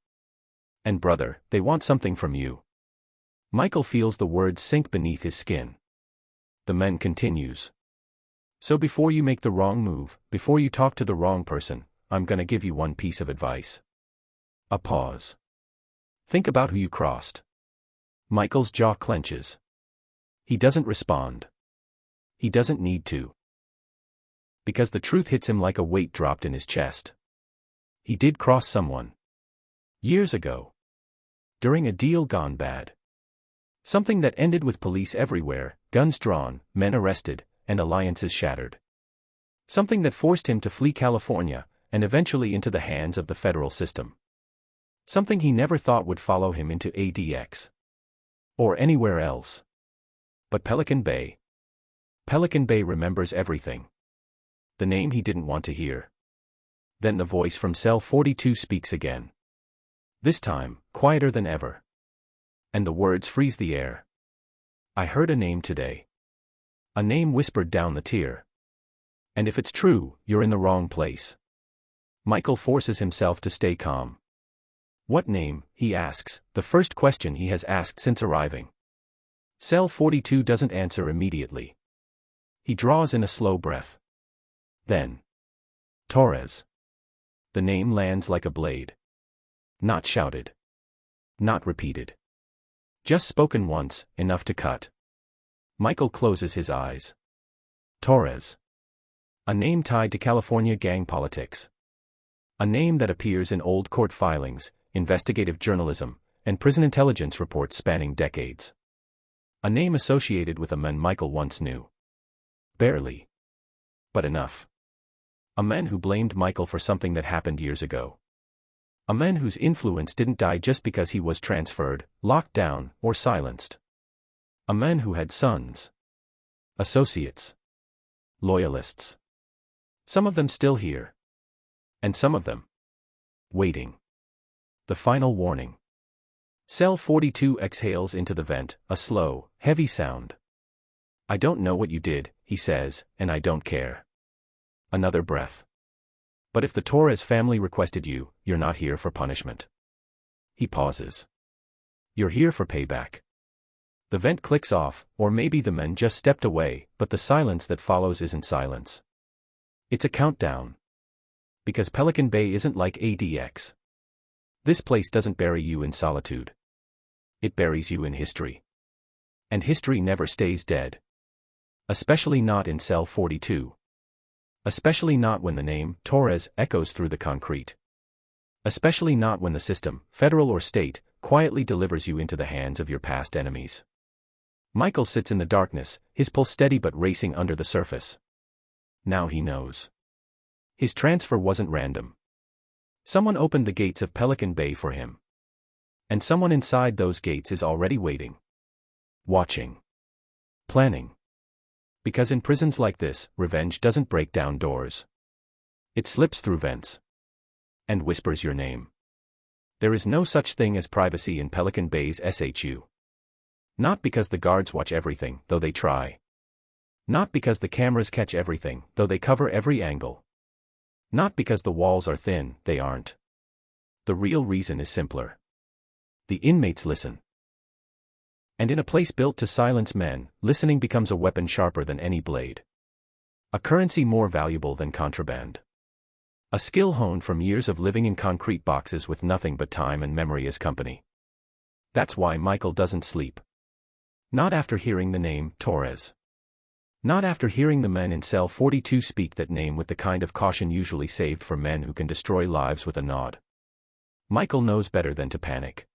S1: And brother, they want something from you. Michael feels the words sink beneath his skin. The man continues. So before you make the wrong move, before you talk to the wrong person, I'm gonna give you one piece of advice. A pause. Think about who you crossed. Michael's jaw clenches. He doesn't respond. He doesn't need to. Because the truth hits him like a weight dropped in his chest. He did cross someone. Years ago. During a deal gone bad. Something that ended with police everywhere, guns drawn, men arrested, and alliances shattered. Something that forced him to flee California, and eventually into the hands of the federal system. Something he never thought would follow him into ADX. Or anywhere else. But Pelican Bay. Pelican Bay remembers everything. The name he didn't want to hear. Then the voice from cell 42 speaks again. This time, quieter than ever. And the words freeze the air. I heard a name today. A name whispered down the tier. And if it's true, you're in the wrong place. Michael forces himself to stay calm. What name, he asks, the first question he has asked since arriving. Cell 42 doesn't answer immediately. He draws in a slow breath. Then. Torres. The name lands like a blade. Not shouted. Not repeated. Just spoken once, enough to cut. Michael closes his eyes. Torres. A name tied to California gang politics. A name that appears in old court filings, investigative journalism, and prison intelligence reports spanning decades. A name associated with a man Michael once knew. Barely. But enough. A man who blamed Michael for something that happened years ago. A man whose influence didn't die just because he was transferred, locked down, or silenced. A man who had sons. Associates. Loyalists. Some of them still here. And some of them. Waiting. The final warning. Cell 42 exhales into the vent, a slow, heavy sound. I don't know what you did, he says, and I don't care. Another breath. But if the Torres family requested you, you're not here for punishment. He pauses. You're here for payback. The vent clicks off, or maybe the men just stepped away, but the silence that follows isn't silence. It's a countdown. Because Pelican Bay isn't like ADX. This place doesn't bury you in solitude. It buries you in history. And history never stays dead. Especially not in cell 42. Especially not when the name, Torres, echoes through the concrete. Especially not when the system, federal or state, quietly delivers you into the hands of your past enemies. Michael sits in the darkness, his pulse steady but racing under the surface. Now he knows. His transfer wasn't random. Someone opened the gates of Pelican Bay for him. And someone inside those gates is already waiting. Watching. Planning. Because in prisons like this, revenge doesn't break down doors. It slips through vents. And whispers your name. There is no such thing as privacy in Pelican Bay's SHU. Not because the guards watch everything, though they try. Not because the cameras catch everything, though they cover every angle. Not because the walls are thin, they aren't. The real reason is simpler. The inmates listen. And in a place built to silence men, listening becomes a weapon sharper than any blade. A currency more valuable than contraband. A skill honed from years of living in concrete boxes with nothing but time and memory as company. That's why Michael doesn't sleep. Not after hearing the name Torres. Not after hearing the men in cell 42 speak that name with the kind of caution usually saved for men who can destroy lives with a nod. Michael knows better than to panic.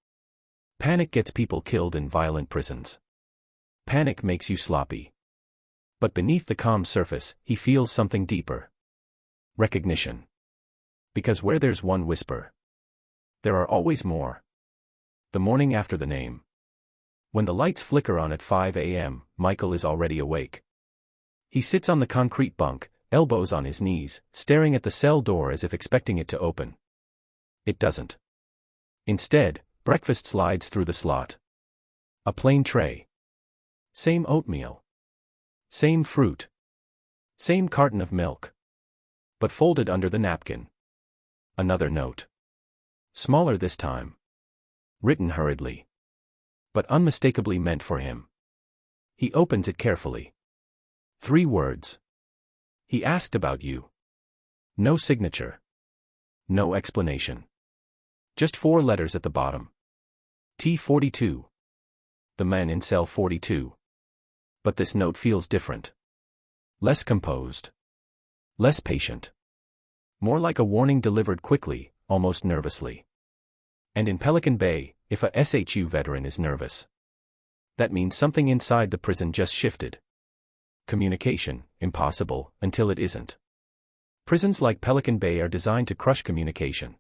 S1: Panic gets people killed in violent prisons. Panic makes you sloppy. But beneath the calm surface, he feels something deeper. Recognition. Because where there's one whisper, there are always more. The morning after the name. When the lights flicker on at 5 a.m., Michael is already awake. He sits on the concrete bunk, elbows on his knees, staring at the cell door as if expecting it to open. It doesn't. Instead, breakfast slides through the slot. A plain tray. Same oatmeal. Same fruit. Same carton of milk. But folded under the napkin. Another note. Smaller this time. Written hurriedly. But unmistakably meant for him. He opens it carefully. 3 words. He asked about you. No signature. No explanation. Just 4 letters at the bottom. T42. The men in cell 42. But this note feels different. Less composed. Less patient. More like a warning delivered quickly, almost nervously. And in Pelican Bay, if a SHU veteran is nervous, that means something inside the prison just shifted. Communication, impossible, until it isn't. Prisons like Pelican Bay are designed to crush communication.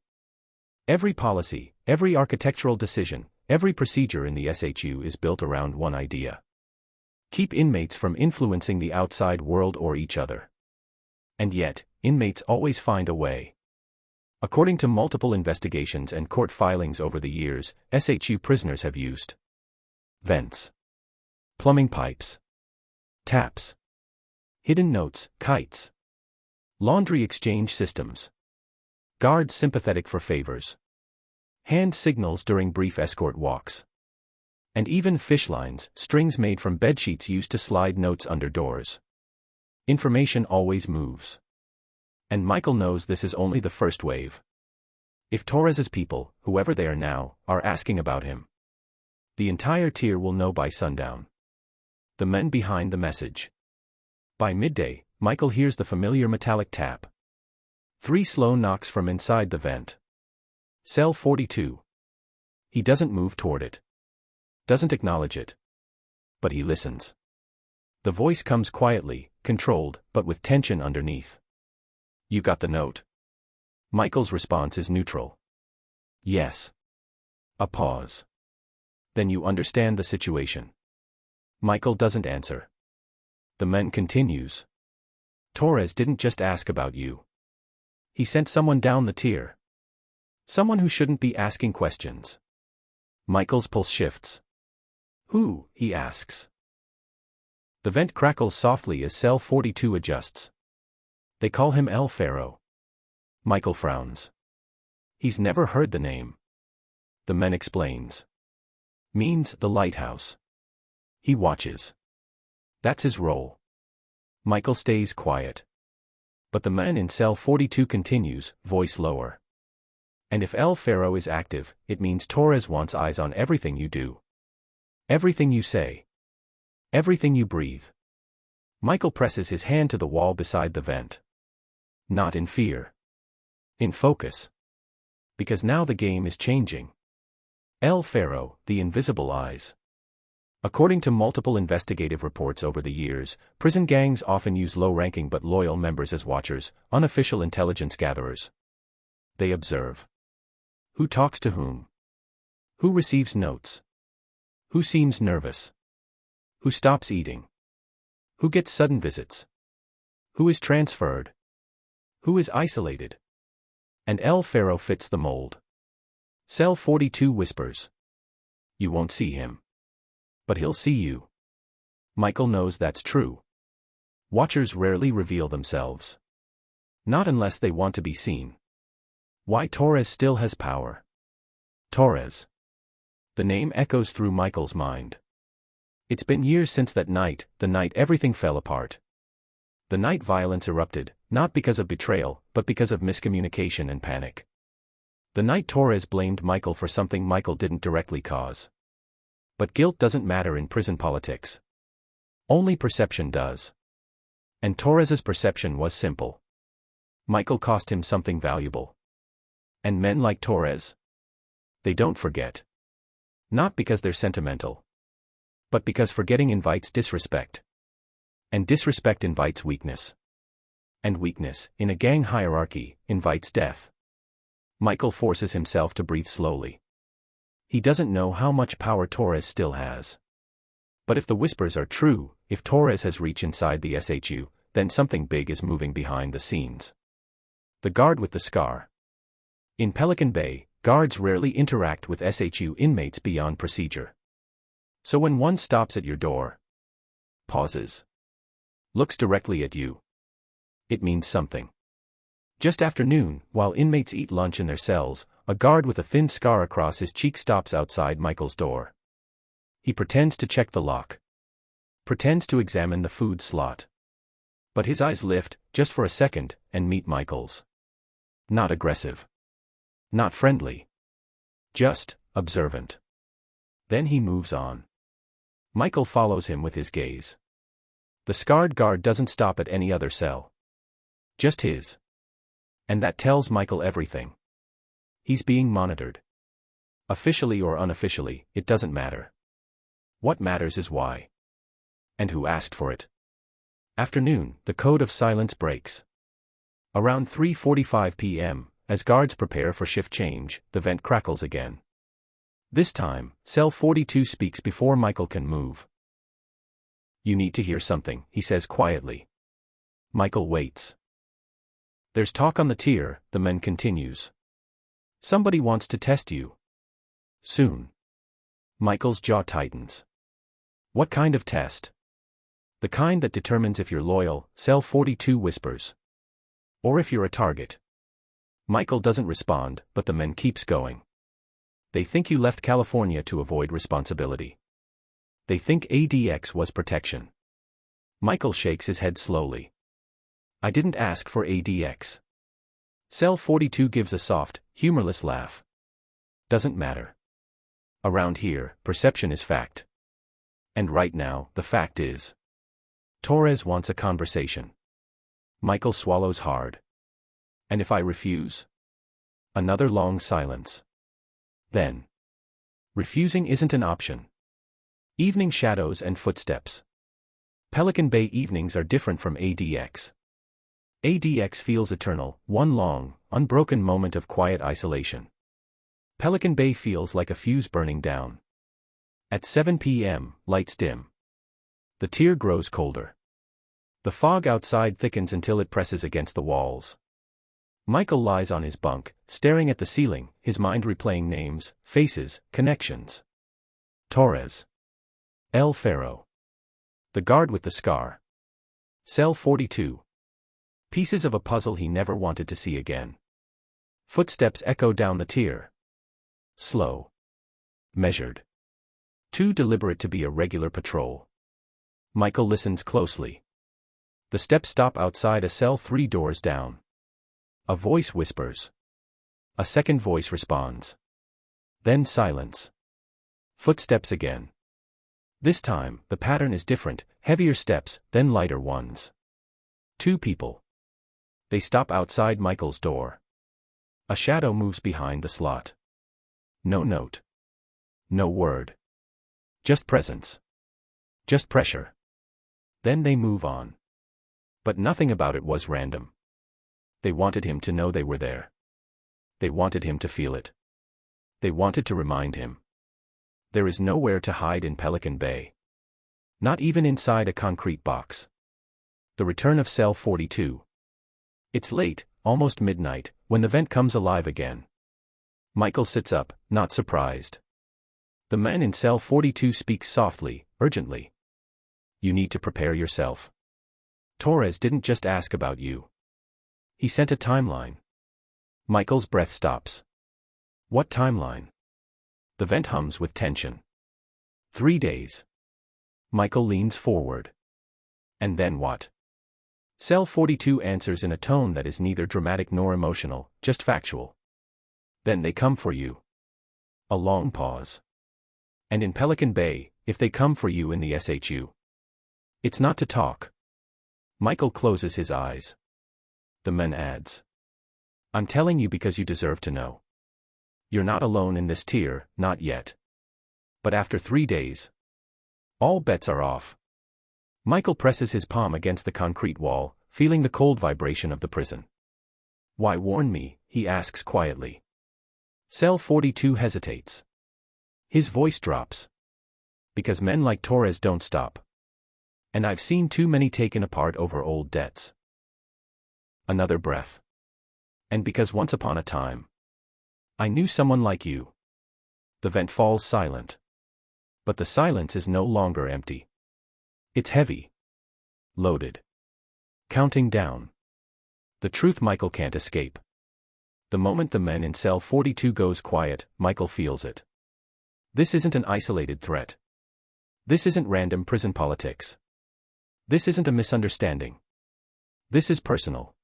S1: Every policy, every architectural decision, every procedure in the SHU is built around one idea. Keep inmates from influencing the outside world or each other. And yet, inmates always find a way. According to multiple investigations and court filings over the years, SHU prisoners have used vents, plumbing pipes, taps, hidden notes, kites, laundry exchange systems, guards sympathetic for favors, hand signals during brief escort walks, and even fish lines, strings made from bedsheets used to slide notes under doors. Information always moves. And Michael knows this is only the first wave. If Torres's people, whoever they are now, are asking about him, the entire tier will know by sundown. The men behind the message. By midday, Michael hears the familiar metallic tap. 3 slow knocks from inside the vent. Cell 42. He doesn't move toward it. Doesn't acknowledge it. But he listens. The voice comes quietly, controlled, but with tension underneath. You got the note. Michael's response is neutral. Yes. A pause. Then you understand the situation. Michael doesn't answer. The man continues. Torres didn't just ask about you. He sent someone down the tier. Someone who shouldn't be asking questions. Michael's pulse shifts. Who? He asks. The vent crackles softly as cell 42 adjusts. They call him El Faro. Michael frowns. He's never heard the name. The man explains. Means the lighthouse. He watches. That's his role. Michael stays quiet. But the man in cell 42 continues, voice lower. And if El Faro is active, it means Torres wants eyes on everything you do. Everything you say. Everything you breathe. Michael presses his hand to the wall beside the vent. Not in fear. In focus. Because now the game is changing. El Faro, the invisible eyes. According to multiple investigative reports over the years, prison gangs often use low-ranking but loyal members as watchers, unofficial intelligence gatherers. They observe who talks to whom, who receives notes, who seems nervous, who stops eating, who gets sudden visits, who is transferred, who is isolated. And El Faro fits the mold. Cell 42 whispers. You won't see him. But he'll see you. Michael knows that's true. Watchers rarely reveal themselves. Not unless they want to be seen. Why Torres still has power. Torres. The name echoes through Michael's mind. It's been years since that night, the night everything fell apart. The night violence erupted, not because of betrayal, but because of miscommunication and panic. The night Torres blamed Michael for something Michael didn't directly cause. But guilt doesn't matter in prison politics. Only perception does. And Torres's perception was simple. Michael cost him something valuable. And men like Torres, they don't forget. Not because they're sentimental. But because forgetting invites disrespect. And disrespect invites weakness. And weakness, in a gang hierarchy, invites death. Michael forces himself to breathe slowly. He doesn't know how much power Torres still has. But if the whispers are true, if Torres has reached inside the SHU, then something big is moving behind the scenes. The guard with the scar. In Pelican Bay, guards rarely interact with SHU inmates beyond procedure. So when one stops at your door, pauses, looks directly at you, it means something. Just after noon, while inmates eat lunch in their cells, a guard with a thin scar across his cheek stops outside Michael's door. He pretends to check the lock. Pretends to examine the food slot. But his eyes lift, just for a second, and meet Michael's. Not aggressive. Not friendly. Just observant. Then he moves on. Michael follows him with his gaze. The scarred guard doesn't stop at any other cell. Just his. And that tells Michael everything. He's being monitored. Officially or unofficially, it doesn't matter. What matters is why. And who asked for it. Afternoon, the code of silence breaks. Around 3:45 p.m., as guards prepare for shift change, the vent crackles again. This time, cell 42 speaks before Michael can move. You need to hear something, he says quietly. Michael waits. There's talk on the tier, the man continues. Somebody wants to test you. Soon. Michael's jaw tightens. What kind of test? The kind that determines if you're loyal, cell 42 whispers. Or if you're a target. Michael doesn't respond, but the man keeps going. They think you left California to avoid responsibility. They think ADX was protection. Michael shakes his head slowly. I didn't ask for ADX. Cell 42 gives a soft, humorless laugh. Doesn't matter. Around here, perception is fact. And right now, the fact is. Torres wants a conversation. Michael swallows hard. And if I refuse? Another long silence. Then. Refusing isn't an option. Evening shadows and footsteps. Pelican Bay evenings are different from ADX. ADX feels eternal, one long, unbroken moment of quiet isolation. Pelican Bay feels like a fuse burning down. At 7 p.m., lights dim. The tier grows colder. The fog outside thickens until it presses against the walls. Michael lies on his bunk, staring at the ceiling, his mind replaying names, faces, connections. Torres. El Faro. The guard with the scar. Cell 42. Pieces of a puzzle he never wanted to see again. Footsteps echo down the tier. Slow. Measured. Too deliberate to be a regular patrol. Michael listens closely. The steps stop outside a cell 3 doors down. A voice whispers. A second voice responds. Then silence. Footsteps again. This time, the pattern is different, heavier steps, then lighter ones. 2 people. They stop outside Michael's door. A shadow moves behind the slot. No note. No word. Just presence. Just pressure. Then they move on. But nothing about it was random. They wanted him to know they were there. They wanted him to feel it. They wanted to remind him. There is nowhere to hide in Pelican Bay. Not even inside a concrete box. The return of Cell 42. It's late, almost midnight, when the vent comes alive again. Michael sits up, not surprised. The man in Cell 42 speaks softly, urgently. You need to prepare yourself. Torres didn't just ask about you. He sent a timeline. Michael's breath stops. What timeline? The vent hums with tension. 3 days. Michael leans forward. And then what? Cell 42 answers in a tone that is neither dramatic nor emotional, just factual. Then they come for you. A long pause. And in Pelican Bay, if they come for you in the SHU, it's not to talk. Michael closes his eyes. The man adds. I'm telling you because you deserve to know. You're not alone in this tier, not yet. But after 3 days, all bets are off. Michael presses his palm against the concrete wall, feeling the cold vibration of the prison. Why warn me? He asks quietly. Cell 42 hesitates. His voice drops. Because men like Torres don't stop. And I've seen too many taken apart over old debts. Another breath. And because once upon a time, I knew someone like you. The vent falls silent. But the silence is no longer empty. It's heavy. Loaded. Counting down. The truth Michael can't escape. The moment the man in Cell 42 goes quiet, Michael feels it. This isn't an isolated threat. This isn't random prison politics. This isn't a misunderstanding. This is personal.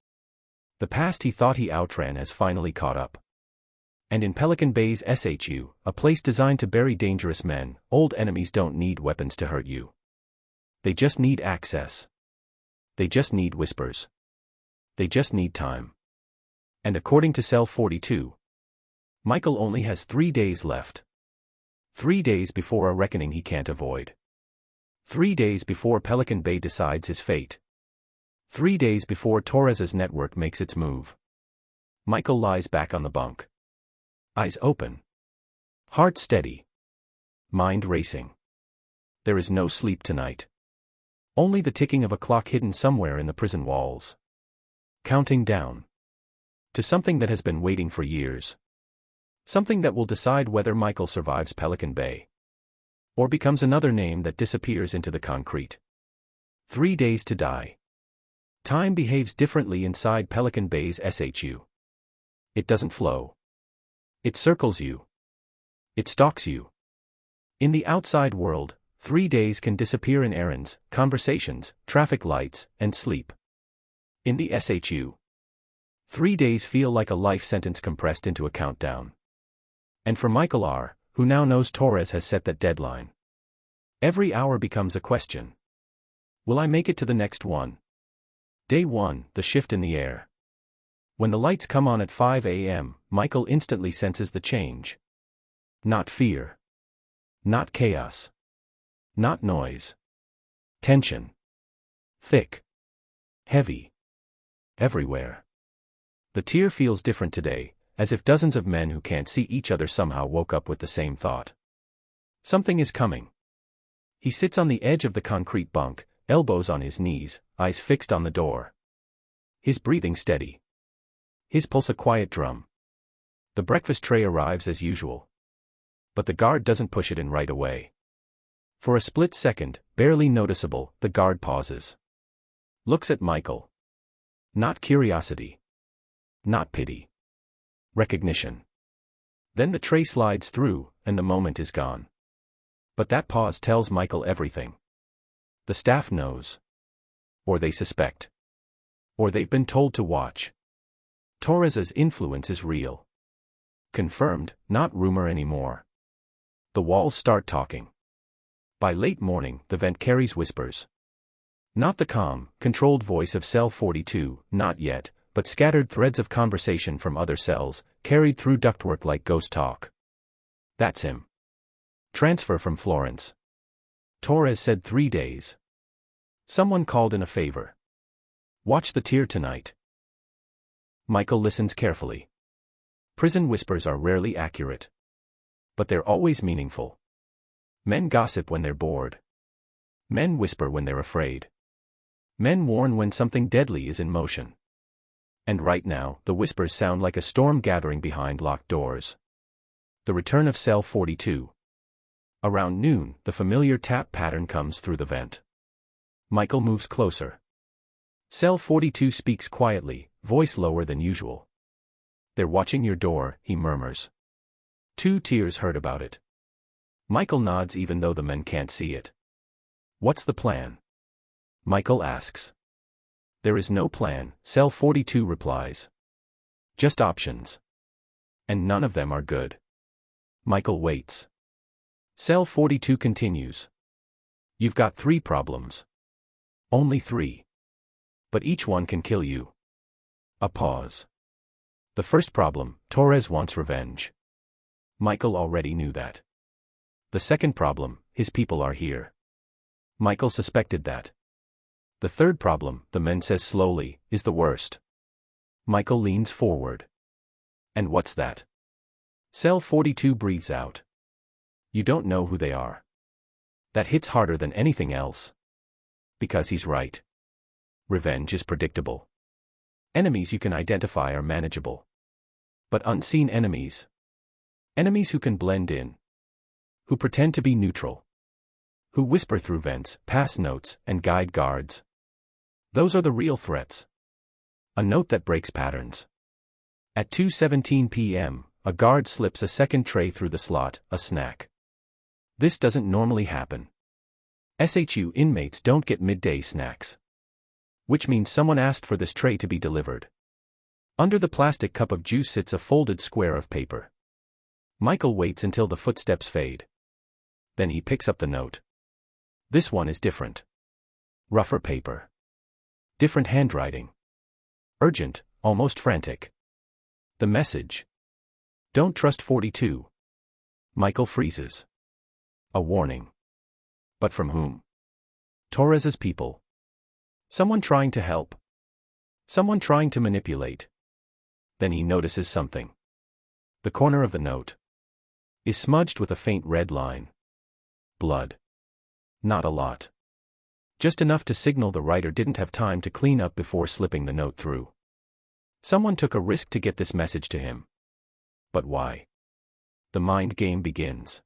S1: The past he thought he outran has finally caught up. And in Pelican Bay's SHU, a place designed to bury dangerous men, old enemies don't need weapons to hurt you. They just need access. They just need whispers. They just need time. And according to Cell 42, Michael only has 3 days left. 3 days before a reckoning he can't avoid. 3 days before Pelican Bay decides his fate. 3 days before Torres's network makes its move. Michael lies back on the bunk. Eyes open. Heart steady. Mind racing. There is no sleep tonight. Only the ticking of a clock hidden somewhere in the prison walls. Counting down. To something that has been waiting for years. Something that will decide whether Michael survives Pelican Bay. Or becomes another name that disappears into the concrete. 3 days to die. Time behaves differently inside Pelican Bay's SHU. It doesn't flow. It circles you. It stalks you. In the outside world, 3 days can disappear in errands, conversations, traffic lights, and sleep. In the SHU, 3 days feel like a life sentence compressed into a countdown. And for Michael R., who now knows Torres has set that deadline, every hour becomes a question. Will I make it to the next one? Day 1, the shift in the air. When the lights come on at 5 a.m., Michael instantly senses the change. Not fear. Not chaos. Not noise. Tension. Thick. Heavy. Everywhere. The tier feels different today, as if dozens of men who can't see each other somehow woke up with the same thought. Something is coming. He sits on the edge of the concrete bunk, elbows on his knees, eyes fixed on the door. His breathing steady. His pulse a quiet drum. The breakfast tray arrives as usual. But the guard doesn't push it in right away. For a split second, barely noticeable, the guard pauses. Looks at Michael. Not curiosity. Not pity. Recognition. Then the tray slides through, and the moment is gone. But that pause tells Michael everything. The staff knows. Or they suspect. Or they've been told to watch. Torres's influence is real. Confirmed, not rumor anymore. The walls start talking. By late morning, the vent carries whispers. Not the calm, controlled voice of Cell 42, not yet, but scattered threads of conversation from other cells, carried through ductwork like ghost talk. That's him. Transfer from Florence. Torres said 3 days. Someone called in a favor. Watch the tier tonight. Michael listens carefully. Prison whispers are rarely accurate. But they're always meaningful. Men gossip when they're bored. Men whisper when they're afraid. Men warn when something deadly is in motion. And right now, the whispers sound like a storm gathering behind locked doors. The return of Cell 42. Around noon, the familiar tap pattern comes through the vent. Michael moves closer. Cell 42 speaks quietly, voice lower than usual. They're watching your door, he murmurs. 2 tiers heard about it. Michael nods even though the men can't see it. What's the plan? Michael asks. There is no plan, Cell 42 replies. Just options. And none of them are good. Michael waits. Cell 42 continues. You've got 3 problems. Only 3. But each one can kill you. A pause. The first problem, Torres wants revenge. Michael already knew that. The second problem, his people are here. Michael suspected that. The third problem, the man says slowly, is the worst. Michael leans forward. And what's that? Cell 42 breathes out. You don't know who they are. That hits harder than anything else. Because he's right. Revenge is predictable. Enemies you can identify are manageable. But unseen enemies. Enemies who can blend in. Who pretend to be neutral. Who whisper through vents, pass notes, and guide guards. Those are the real threats. A note that breaks patterns. At 2:17 p.m., a guard slips a second tray through the slot, a snack. This doesn't normally happen. SHU inmates don't get midday snacks. Which means someone asked for this tray to be delivered. Under the plastic cup of juice sits a folded square of paper. Michael waits until the footsteps fade. Then he picks up the note. This one is different. Rougher paper. Different handwriting. Urgent, almost frantic. The message. Don't trust 42. Michael freezes. A warning. But from whom? Torres's people. Someone trying to help. Someone trying to manipulate. Then he notices something. The corner of the note is smudged with a faint red line. Blood. Not a lot. Just enough to signal the writer didn't have time to clean up before slipping the note through. Someone took a risk to get this message to him. But why? The mind game begins.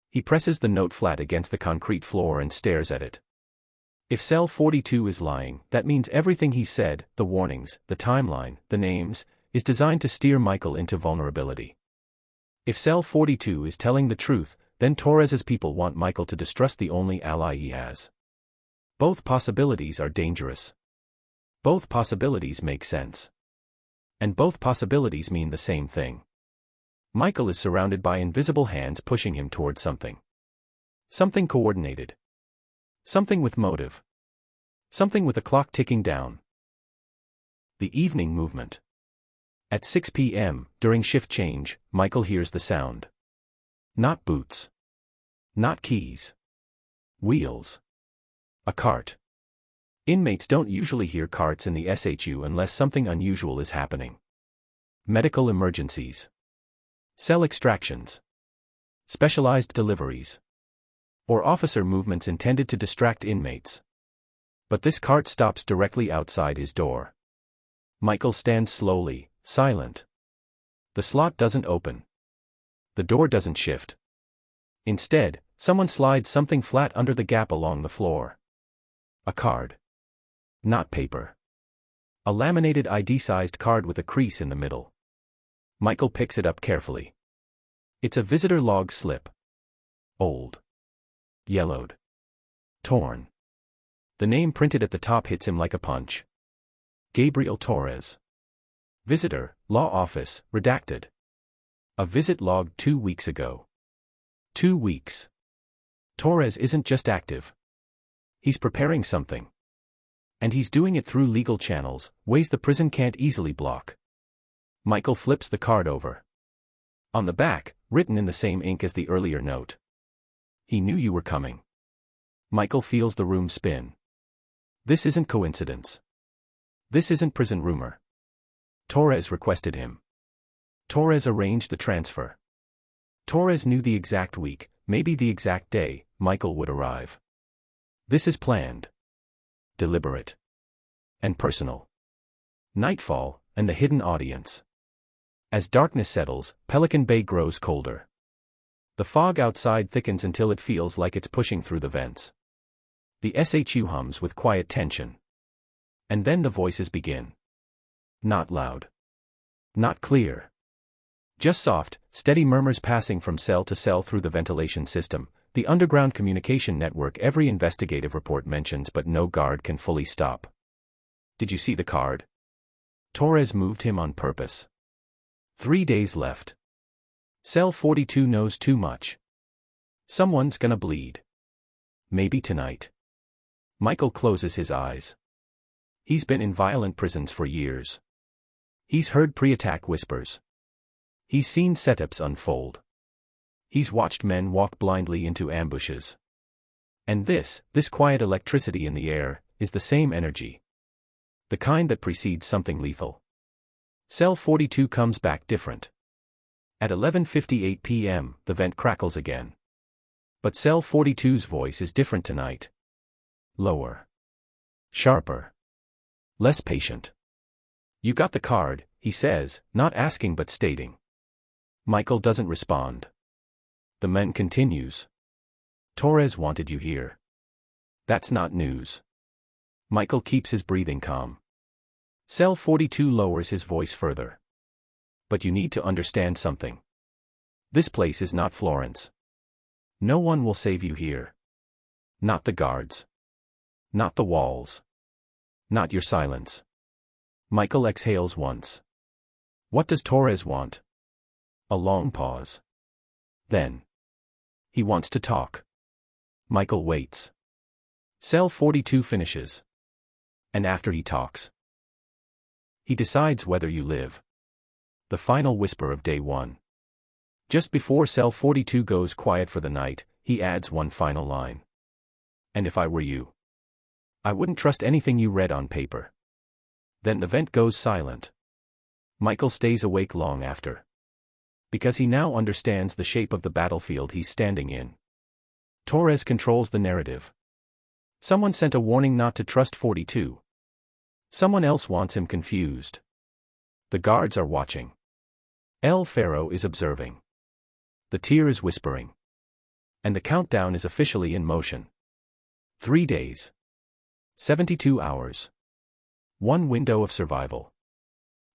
S1: He presses the note flat against the concrete floor and stares at it. If Cell 42 is lying, that means everything he said, the warnings, the timeline, the names, is designed to steer Michael into vulnerability. If Cell 42 is telling the truth, then Torres's people want Michael to distrust the only ally he has. Both possibilities are dangerous. Both possibilities make sense. And both possibilities mean the same thing. Michael is surrounded by invisible hands pushing him toward something. Something coordinated. Something with motive. Something with a clock ticking down. The evening movement. At 6 p.m., during shift change, Michael hears the sound. Not boots. Not keys. Wheels. A cart. Inmates don't usually hear carts in the SHU unless something unusual is happening. Medical emergencies. Cell extractions. Specialized deliveries. Or officer movements intended to distract inmates. But this cart stops directly outside his door. Michael stands slowly, silent. The slot doesn't open. The door doesn't shift. Instead, someone slides something flat under the gap along the floor. A card. Not paper. A laminated ID-sized card with a crease in the middle. Michael picks it up carefully. It's a visitor log slip. Old. Yellowed. Torn. The name printed at the top hits him like a punch. Gabriel Torres. Visitor, Law Office, redacted. A visit logged 2 weeks ago. 2 weeks. Torres isn't just active. He's preparing something. And he's doing it through legal channels, ways the prison can't easily block. Michael flips the card over. On the back, written in the same ink as the earlier note. He knew you were coming. Michael feels the room spin. This isn't coincidence. This isn't prison rumor. Torres requested him. Torres arranged the transfer. Torres knew the exact week, maybe the exact day, Michael would arrive. This is planned. Deliberate. And personal. Nightfall, and the hidden audience. As darkness settles, Pelican Bay grows colder. The fog outside thickens until it feels like it's pushing through the vents. The SHU hums with quiet tension. And then the voices begin. Not loud. Not clear. Just soft, steady murmurs passing from cell to cell through the ventilation system, the underground communication network every investigative report mentions but no guard can fully stop. Did you see the card? Torres moved him on purpose. 3 days left. Cell 42 knows too much. Someone's gonna bleed. Maybe tonight. Michael closes his eyes. He's been in violent prisons for years. He's heard pre-attack whispers. He's seen setups unfold. He's watched men walk blindly into ambushes. And this quiet electricity in the air, is the same energy. The kind that precedes something lethal. Cell 42 comes back different. At 11:58 p.m., the vent crackles again. But Cell 42's voice is different tonight. Lower. Sharper. Less patient. You got the card, he says, not asking but stating. Michael doesn't respond. The man continues. Torres wanted you here. That's not news. Michael keeps his breathing calm. Cell 42 lowers his voice further. But you need to understand something. This place is not Florence. No one will save you here. Not the guards. Not the walls. Not your silence. Michael exhales once. What does Torres want? A long pause. Then. He wants to talk. Michael waits. Cell 42 finishes. And after he talks, he decides whether you live. The final whisper of day one. Just before Cell 42 goes quiet for the night, he adds one final line. And if I were you, I wouldn't trust anything you read on paper. Then the vent goes silent. Michael stays awake long after. Because he now understands the shape of the battlefield he's standing in. Torres controls the narrative. Someone sent a warning not to trust 42. Someone else wants him confused. The guards are watching. El Faro is observing. The tier is whispering. And the countdown is officially in motion. 3 days. 72 hours. One window of survival.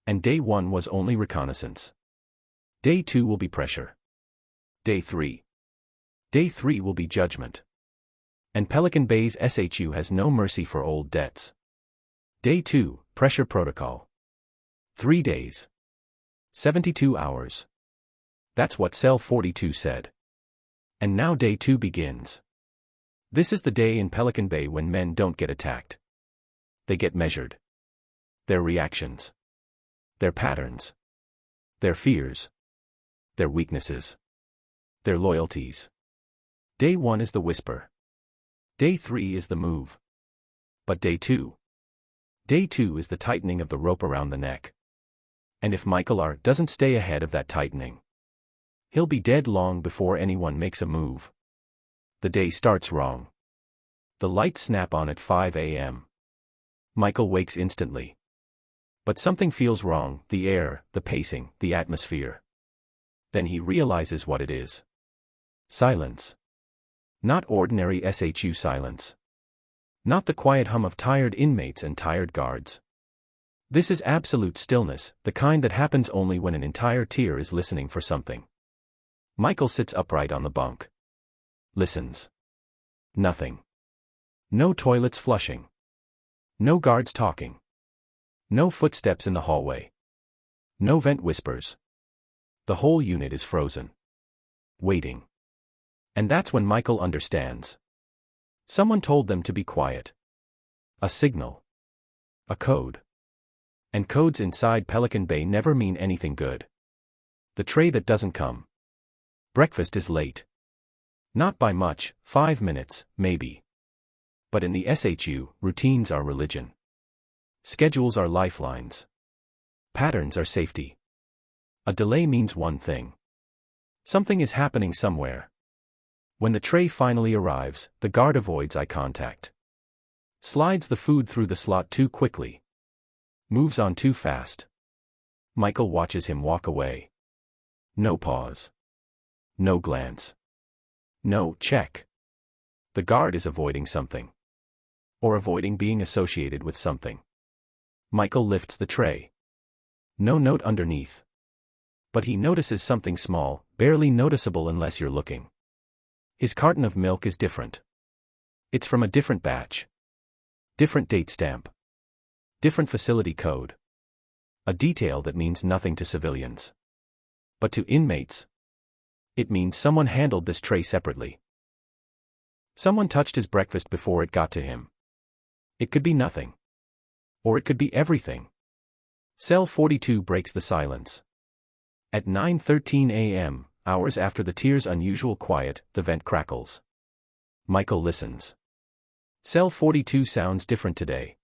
S1: And day 1 was only reconnaissance. Day 2 will be pressure. Day 3. Day 3 will be judgment. And Pelican Bay's SHU has no mercy for old debts. Day 2, pressure protocol. 3 days. 72 hours. That's what Cell 42 said. And now day 2 begins. This is the day in Pelican Bay when men don't get attacked. They get measured. Their reactions. Their patterns. Their fears. Their weaknesses. Their loyalties. Day 1 is the whisper. Day 3 is the move. But day 2. Day 2 is the tightening of the rope around the neck. And if Michael R. doesn't stay ahead of that tightening, he'll be dead long before anyone makes a move. The day starts wrong. The lights snap on at 5 a.m. Michael wakes instantly. But something feels wrong, the air, the pacing, the atmosphere. Then he realizes what it is. Silence. Not ordinary SHU silence. Not the quiet hum of tired inmates and tired guards. This is absolute stillness, the kind that happens only when an entire tier is listening for something. Michael sits upright on the bunk. Listens. Nothing. No toilets flushing. No guards talking. No footsteps in the hallway. No vent whispers. The whole unit is frozen. Waiting. And that's when Michael understands. Someone told them to be quiet. A signal. A code. And codes inside Pelican Bay never mean anything good. The tray that doesn't come. Breakfast is late. Not by much, 5 minutes, maybe. But in the SHU, routines are religion. Schedules are lifelines. Patterns are safety. A delay means one thing. Something is happening somewhere. When the tray finally arrives, the guard avoids eye contact. Slides the food through the slot too quickly. Moves on too fast. Michael watches him walk away. No pause. No glance. No check. The guard is avoiding something. Or avoiding being associated with something. Michael lifts the tray. No note underneath. But he notices something small, barely noticeable unless you're looking. His carton of milk is different. It's from a different batch. Different date stamp. Different facility code. A detail that means nothing to civilians. But to inmates, it means someone handled this tray separately. Someone touched his breakfast before it got to him. It could be nothing. Or it could be everything. Cell 42 breaks the silence. At 9:13 a.m., hours after the tier's unusual quiet, the vent crackles. Michael listens. Cell 42 sounds different today.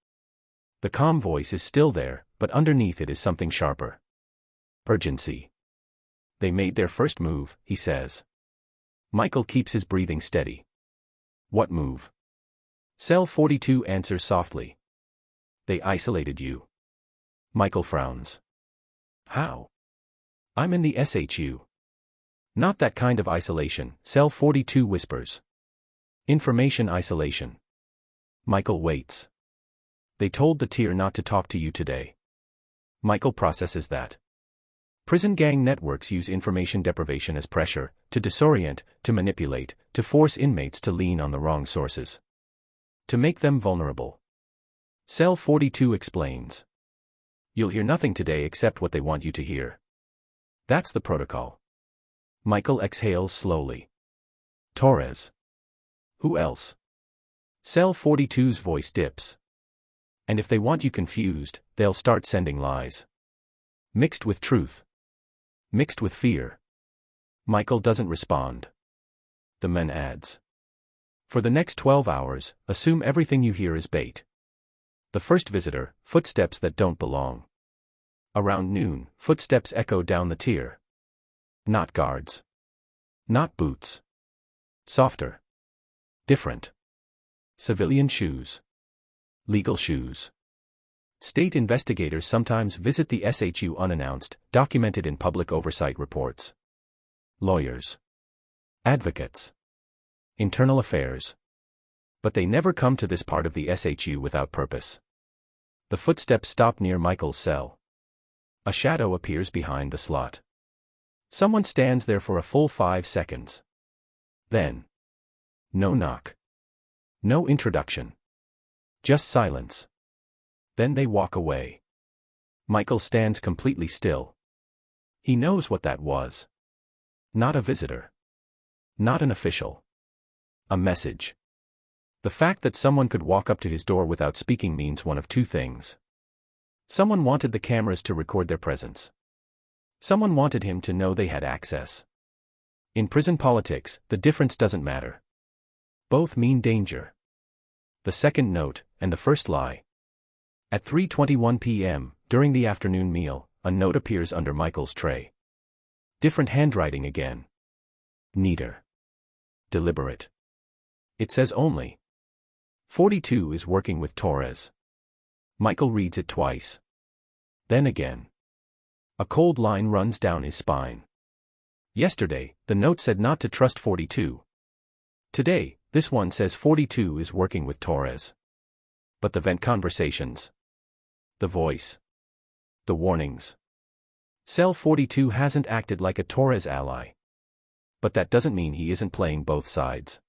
S1: The calm voice is still there, but underneath it is something sharper. Urgency. They made their first move, he says. Michael keeps his breathing steady. What move? Cell 42 answers softly. They isolated you. Michael frowns. How? I'm in the SHU. Not that kind of isolation, Cell 42 whispers. Information isolation. Michael waits. They told the tier not to talk to you today. Michael processes that. Prison gang networks use information deprivation as pressure, to disorient, to manipulate, to force inmates to lean on the wrong sources. To make them vulnerable. Cell 42 explains. You'll hear nothing today except what they want you to hear. That's the protocol. Michael exhales slowly. Torres. Who else? Cell 42's voice dips. And if they want you confused, they'll start sending lies. Mixed with truth. Mixed with fear. Michael doesn't respond. The man adds. For the next 12 hours, assume everything you hear is bait. The first visitor, footsteps that don't belong. Around noon, footsteps echo down the tier. Not guards. Not boots. Softer. Different. Civilian shoes. Legal shoes. State investigators sometimes visit the SHU unannounced, documented in public oversight reports. Lawyers. Advocates. Internal affairs. But they never come to this part of the SHU without purpose. The footsteps stop near Michael's cell. A shadow appears behind the slot. Someone stands there for a full 5 seconds. Then. No knock. No introduction. Just silence. Then they walk away. Michael stands completely still. He knows what that was. Not a visitor. Not an official. A message. The fact that someone could walk up to his door without speaking means one of two things. Someone wanted the cameras to record their presence. Someone wanted him to know they had access. In prison politics, the difference doesn't matter. Both mean danger. The second note, and the first lie. At 3:21 p.m., during the afternoon meal, a note appears under Michael's tray. Different handwriting again. Neater. Deliberate. It says only. 42 is working with Torres. Michael reads it twice. Then again. A cold line runs down his spine. Yesterday, the note said not to trust 42. Today, this one says 42 is working with Torres. But the vent conversations. The voice. The warnings. Cell 42 hasn't acted like a Torres ally. But that doesn't mean he isn't playing both sides.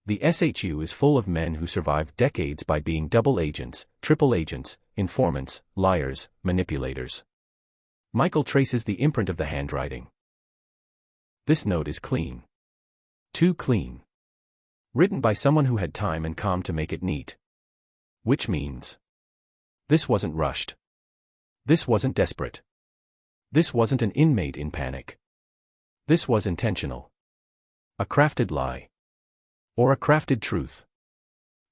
S1: The SHU is full of men who survived decades by being double agents, triple agents, informants, liars, manipulators. Michael traces the imprint of the handwriting. This note is clean. Too clean. Written by someone who had time and calm to make it neat. Which means. This wasn't rushed. This wasn't desperate. This wasn't an inmate in panic. This was intentional. A crafted lie. Or a crafted truth.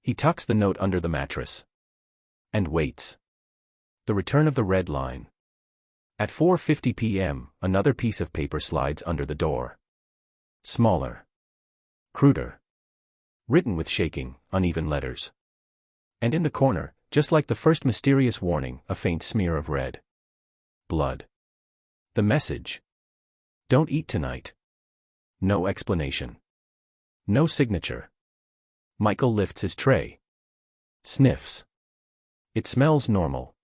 S1: He tucks the note under the mattress. And waits. The return of the red line. At 4:50 p.m., another piece of paper slides under the door. Smaller. Cruder. Written with shaking, uneven letters. And in the corner, just like the first mysterious warning, a faint smear of red. Blood. The message. Don't eat tonight. No explanation. No signature. Michael lifts his tray. Sniffs. It smells normal.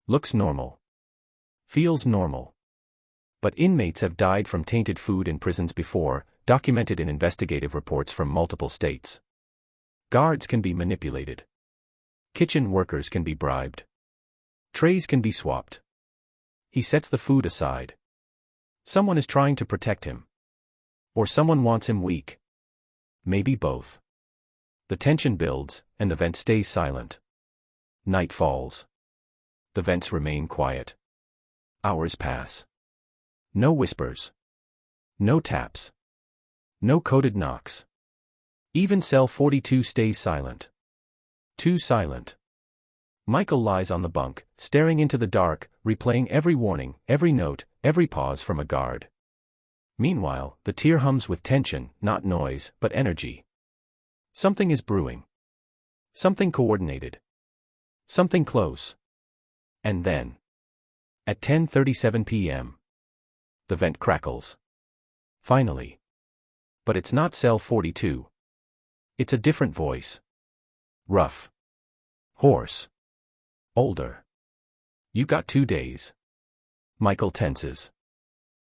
S1: Looks normal. Feels normal. But inmates have died from tainted food in prisons before, documented in investigative reports from multiple states. Guards can be manipulated. Kitchen workers can be bribed. Trays can be swapped. He sets the food aside. Someone is trying to protect him. Or someone wants him weak. Maybe both. The tension builds, and the vent stays silent. Night falls. The vents remain quiet. Hours pass. No whispers. No taps. No coded knocks. Even cell 42 stays silent. Too silent. Michael lies on the bunk, staring into the dark, replaying every warning, every note, every pause from a guard. Meanwhile, the tier hums with tension, not noise, but energy. Something is brewing. Something coordinated. Something close. And then. At 10:37 p.m. The vent crackles. Finally. But it's not cell 42. It's a different voice. Rough. Hoarse. Older. You got 2 days. Michael tenses.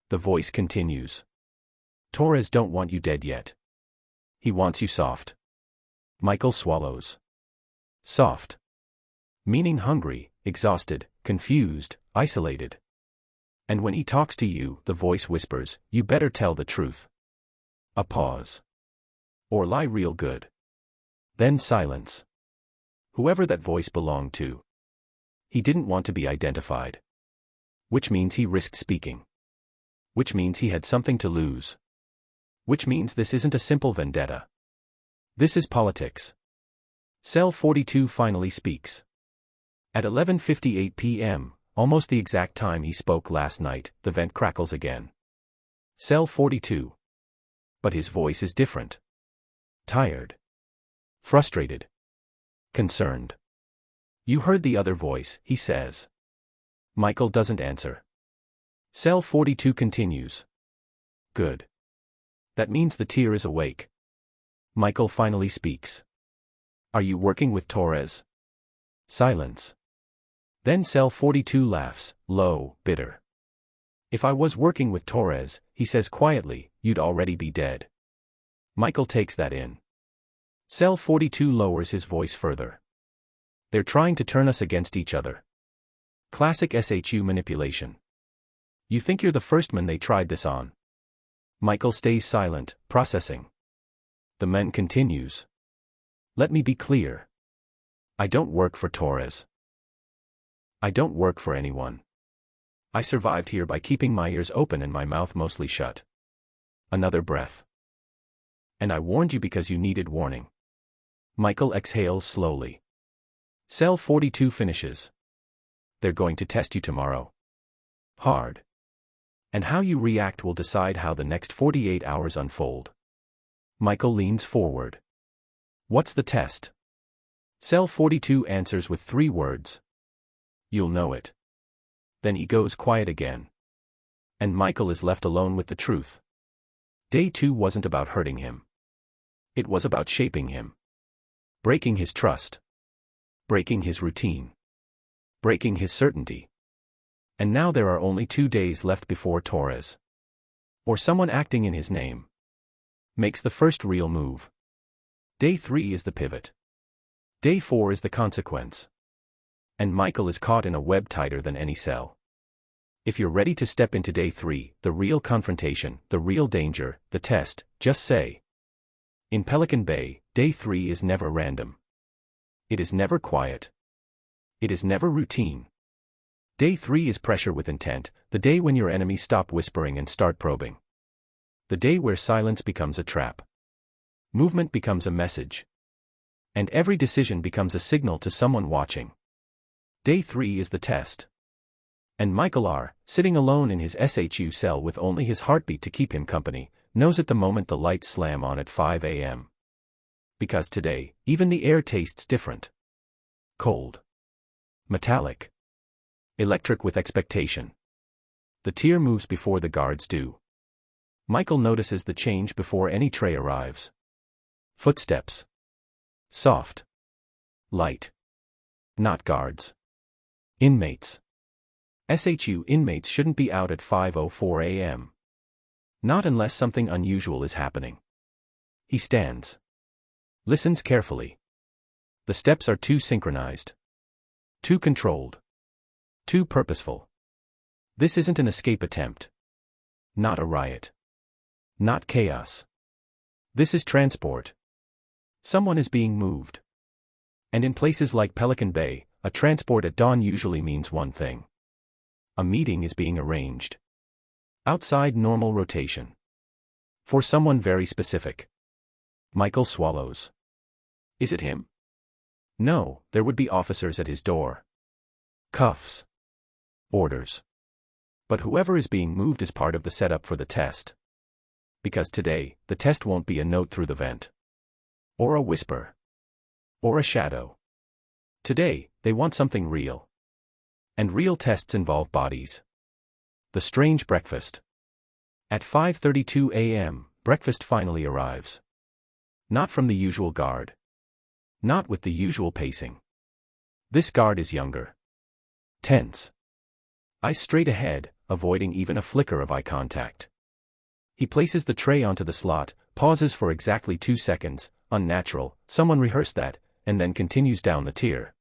S1: The voice continues. Torres don't want you dead yet. He wants you soft. Michael swallows. Soft. Meaning hungry, exhausted, confused, isolated. And when he talks to you, the voice whispers, you better tell the truth. A pause. Or lie real good. Then silence. Whoever that voice belonged to. He didn't want to be identified. Which means he risked speaking. Which means he had something to lose. Which means this isn't a simple vendetta. This is politics. Cell 42 finally speaks. At 11:58 p.m., almost the exact time he spoke last night, the vent crackles again. Cell 42. But his voice is different. Tired. Frustrated. Concerned. You heard the other voice, he says. Michael doesn't answer. Cell 42 continues. Good. That means the tier is awake. Michael finally speaks. Are you working with Torres? Silence. Then cell 42 laughs, low, bitter. If I was working with Torres, he says quietly, you'd already be dead. Michael takes that in. Cell 42 lowers his voice further. They're trying to turn us against each other. Classic SHU manipulation. You think you're the first man they tried this on. Michael stays silent, processing. The man continues. Let me be clear. I don't work for Torres. I don't work for anyone. I survived here by keeping my ears open and my mouth mostly shut. Another breath. And I warned you because you needed warning. Michael exhales slowly. Cell 42 finishes. They're going to test you tomorrow. Hard. And how you react will decide how the next 48 hours unfold. Michael leans forward. What's the test? Cell 42 answers with 3 words. You'll know it. Then he goes quiet again. And Michael is left alone with the truth. Day 2 wasn't about hurting him. It was about shaping him. Breaking his trust. Breaking his routine. Breaking his certainty. And now there are only 2 days left before Torres. Or someone acting in his name. Makes the first real move. Day 3 is the pivot. Day 4 is the consequence. And Michael is caught in a web tighter than any cell. If you're ready to step into day 3, the real confrontation, the real danger, the test, just say. In Pelican Bay, day 3 is never random. It is never quiet. It is never routine. Day 3 is pressure with intent, the day when your enemies stop whispering and start probing. The day where silence becomes a trap. Movement becomes a message. And every decision becomes a signal to someone watching. Day 3 is the test. And Michael R., sitting alone in his SHU cell with only his heartbeat to keep him company, knows at the moment the lights slam on at 5 a.m. Because today, even the air tastes different. Cold. Metallic. Electric with expectation. The tier moves before the guards do. Michael notices the change before any tray arrives. Footsteps. Soft. Light. Not guards. Inmates. SHU inmates shouldn't be out at 5:04 a.m. Not unless something unusual is happening. He stands. Listens carefully. The steps are too synchronized. Too controlled. Too purposeful. This isn't an escape attempt. Not a riot. Not chaos. This is transport. Someone is being moved. And in places like Pelican Bay, a transport at dawn usually means one thing. A meeting is being arranged. Outside normal rotation. For someone very specific. Michael swallows. Is it him? No, there would be officers at his door. Cuffs. Orders. But whoever is being moved is part of the setup for the test. Because today, the test won't be a note through the vent. Or a whisper. Or a shadow. Today, they want something real. And real tests involve bodies. The strange breakfast. At 5:32 a.m., breakfast finally arrives. Not from the usual guard. Not with the usual pacing. This guard is younger. Tense. Eyes straight ahead, avoiding even a flicker of eye contact. He places the tray onto the slot, pauses for exactly 2 seconds, unnatural, someone rehearsed that, and then continues down the tier.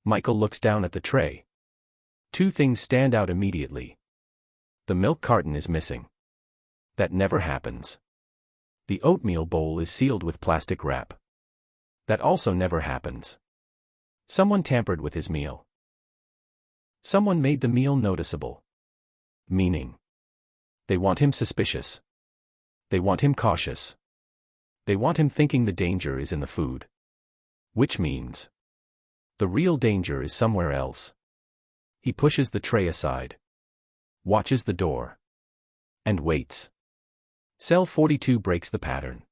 S1: Michael looks down at the tray. 2 things stand out immediately. The milk carton is missing. That never happens. The oatmeal bowl is sealed with plastic wrap. That also never happens. Someone tampered with his meal. Someone made the meal noticeable. Meaning. They want him suspicious. They want him cautious. They want him thinking the danger is in the food. Which means the real danger is somewhere else. He pushes the tray aside. Watches the door. And waits. Cell 42 breaks the pattern.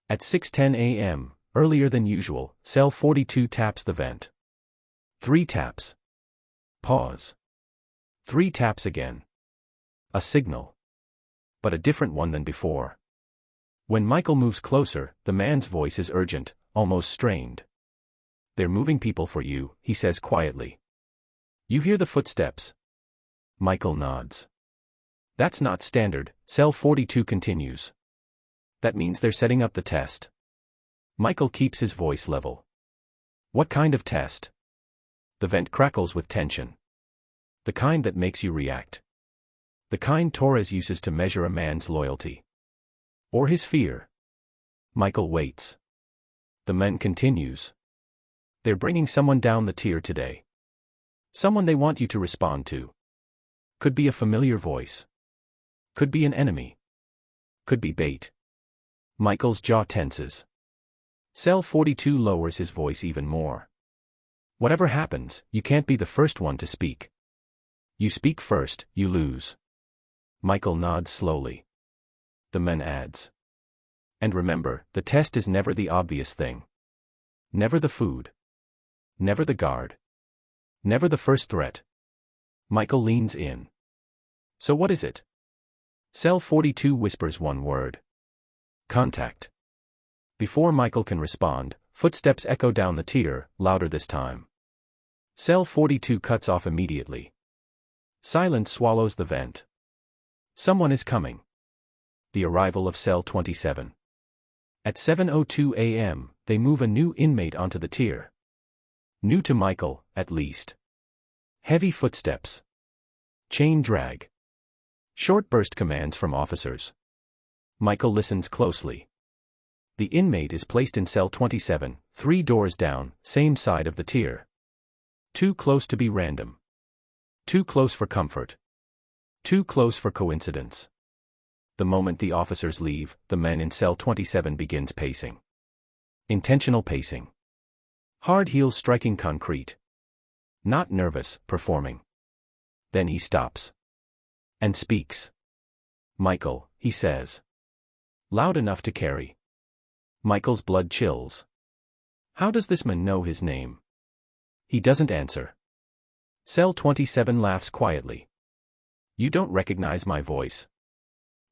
S1: At 6:10 a.m., earlier than usual, Cell 42 taps the vent. 3 taps. Pause. 3 taps again. A signal. But a different one than before. When Michael moves closer, the man's voice is urgent, almost strained. They're moving people for you, he says quietly. You hear the footsteps. Michael nods. That's not standard, Cell 42 continues. That means they're setting up the test. Michael keeps his voice level. What kind of test? The vent crackles with tension. The kind that makes you react. The kind Torres uses to measure a man's loyalty. Or his fear. Michael waits. The man continues. They're bringing someone down the tier today. Someone they want you to respond to. Could be a familiar voice. Could be an enemy. Could be bait. Michael's jaw tenses. Cell 42 lowers his voice even more. Whatever happens, you can't be the first one to speak. You speak first, you lose. Michael nods slowly. The man adds. And remember, the test is never the obvious thing. Never the food. Never the guard. Never the first threat. Michael leans in. So what is it? Cell 42 whispers one word. Contact. Before Michael can respond, footsteps echo down the tier, louder this time. Cell 42 cuts off immediately. Silence swallows the vent. Someone is coming. The arrival of Cell 27. At 7:02 a.m., they move a new inmate onto the tier. New to Michael, at least. Heavy footsteps. Chain drag. Short burst commands from officers. Michael listens closely. The inmate is placed in Cell 27, 3 doors down, same side of the tier. Too close to be random. Too close for comfort. Too close for coincidence. The moment the officers leave, the man in cell 27 begins pacing. Intentional pacing. Hard heels striking concrete. Not nervous, performing. Then he stops. And speaks. "Michael," he says. Loud enough to carry. Michael's blood chills. How does this man know his name? He doesn't answer. Cell 27 laughs quietly. "You don't recognize my voice."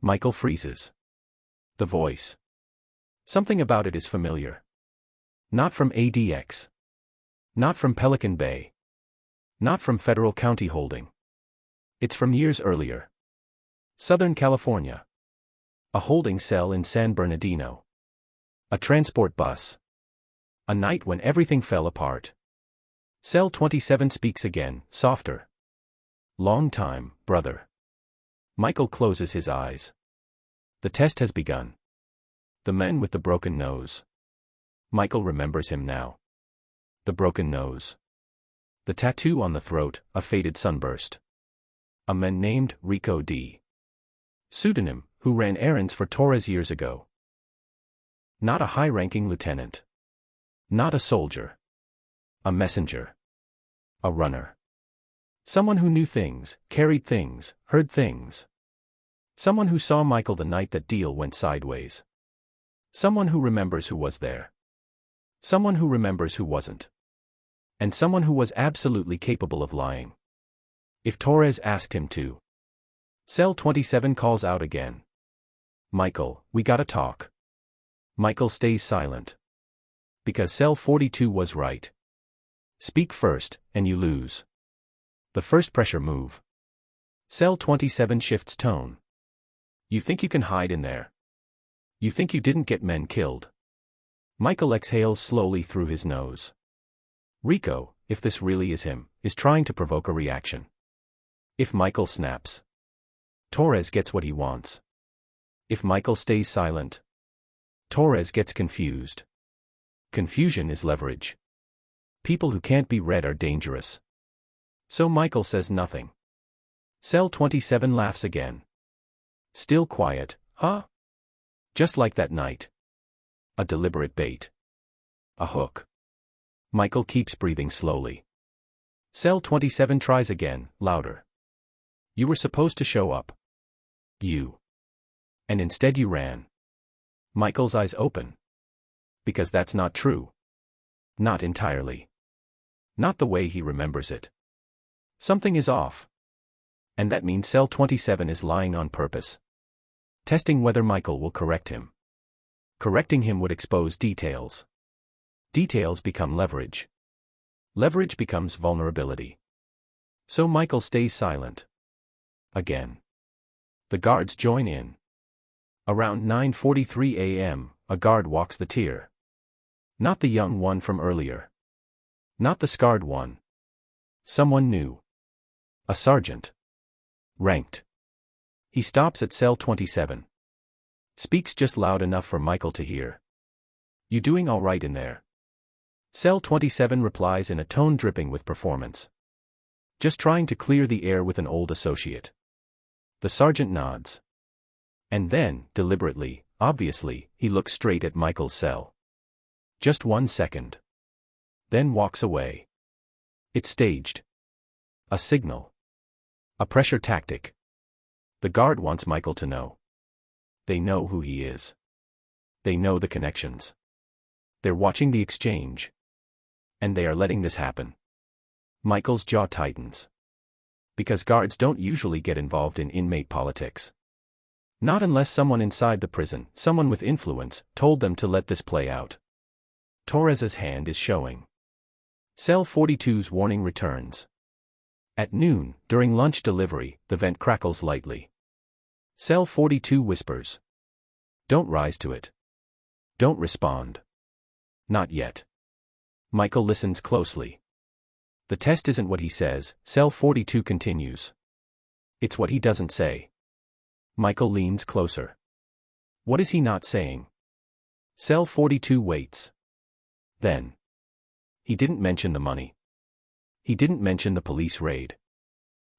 S1: Michael freezes. The voice. Something about it is familiar. Not from ADX. Not from Pelican Bay. Not from Federal County Holding. It's from years earlier. Southern California. A holding cell in San Bernardino. A transport bus. A night when everything fell apart. Cell 27 speaks again, softer. "Long time, brother." Michael closes his eyes. The test has begun. The man with the broken nose. Michael remembers him now. The broken nose. The tattoo on the throat, a faded sunburst. A man named Rico D. Pseudonym, who ran errands for Torres years ago. Not a high-ranking lieutenant. Not a soldier. A messenger. A runner. Someone who knew things, carried things, heard things. Someone who saw Michael the night that deal went sideways. Someone who remembers who was there. Someone who remembers who wasn't. And someone who was absolutely capable of lying. If Torres asked him to. Cell 27 calls out again. "Michael, we gotta talk." Michael stays silent. Because Cell 42 was right. Speak first, and you lose. The first pressure move. Cell 27 shifts tone. "You think you can hide in there? You think you didn't get men killed?" Michael exhales slowly through his nose. Rico, if this really is him, is trying to provoke a reaction. If Michael snaps, Torres gets what he wants. If Michael stays silent, Torres gets confused. Confusion is leverage. People who can't be read are dangerous. So Michael says nothing. Cell 27 laughs again. Still quiet, huh? Just like that night. A deliberate bait. A hook. Michael keeps breathing slowly. Cell 27 tries again, louder. "You were supposed to show up. You. And instead you ran." Michael's eyes open. Because that's not true. Not entirely. Not the way he remembers it. Something is off. And that means Cell 27 is lying on purpose. Testing whether Michael will correct him. Correcting him would expose details. Details become leverage. Leverage becomes vulnerability. So Michael stays silent. Again. The guards join in. Around 9:43 a.m., a guard walks the tier. Not the young one from earlier. Not the scarred one. Someone new. A sergeant. Ranked. He stops at Cell 27. Speaks just loud enough for Michael to hear. "You doing all right in there?" Cell 27 replies in a tone dripping with performance. "Just trying to clear the air with an old associate." The sergeant nods. And then, deliberately, obviously, he looks straight at Michael's cell. Just 1 second. Then walks away. It's staged. A signal. A pressure tactic. The guard wants Michael to know. They know who he is. They know the connections. They're watching the exchange. And they are letting this happen. Michael's jaw tightens. Because guards don't usually get involved in inmate politics. Not unless someone inside the prison, someone with influence, told them to let this play out. Torres's hand is showing. Cell 42's warning returns. At noon, during lunch delivery, the vent crackles lightly. Cell 42 whispers. "Don't rise to it. Don't respond. Not yet." Michael listens closely. The test isn't what he says, Cell 42 continues. It's what he doesn't say. Michael leans closer. What is he not saying? Cell 42 waits. Then. He didn't mention the money. He didn't mention the police raid.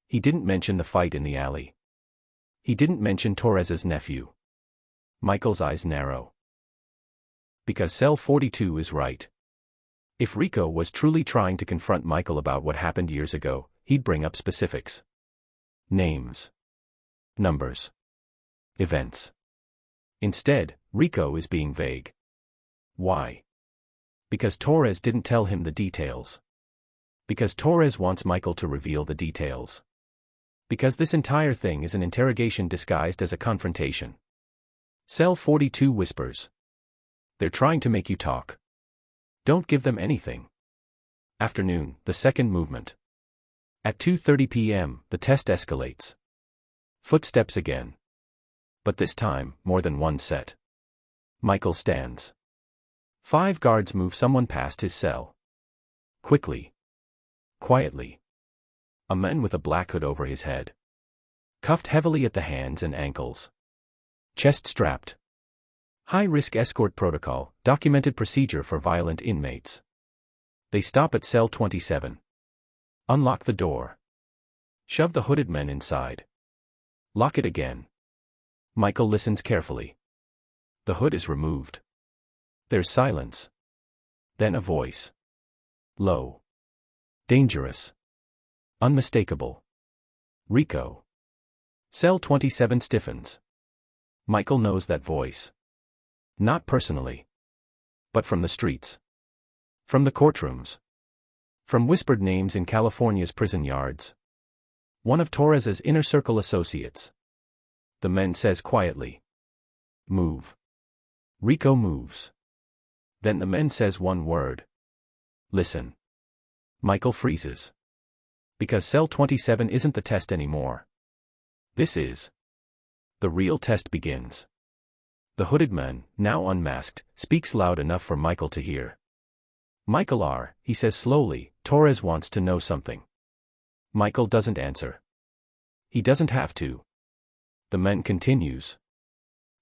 S1: He didn't mention the fight in the alley. He didn't mention Torres's nephew. Michael's eyes narrow. Because cell 42 is right. If Rico was truly trying to confront Michael about what happened years ago, he'd bring up specifics. Names. Numbers. Events. Instead, Rico is being vague. Why? Because Torres didn't tell him the details. Because Torres wants Michael to reveal the details. Because this entire thing is an interrogation disguised as a confrontation. Cell 42 whispers. They're trying to make you talk. Don't give them anything. Afternoon, the second movement. At 2:30 p.m., the test escalates. Footsteps again. But this time, more than one set. Michael stands. 5 guards move someone past his cell. Quickly. Quietly. A man with a black hood over his head. Cuffed heavily at the hands and ankles. Chest strapped. High-risk escort protocol, documented procedure for violent inmates. They stop at cell 27. Unlock the door. Shove the hooded men inside. Lock it again. Michael listens carefully. The hood is removed. There's silence. Then a voice. Low. Dangerous. Unmistakable. Rico. Cell 27 stiffens. Michael knows that voice. Not personally. But from the streets. From the courtrooms. From whispered names in California's prison yards. One of Torres's inner circle associates. The man says quietly. Move. Rico moves. Then the man says one word. Listen. Michael freezes. Because cell 27 isn't the test anymore. This is. The real test begins. The hooded man, now unmasked, speaks loud enough for Michael to hear. Michael R., he says slowly, Torres wants to know something. Michael doesn't answer. He doesn't have to. The man continues.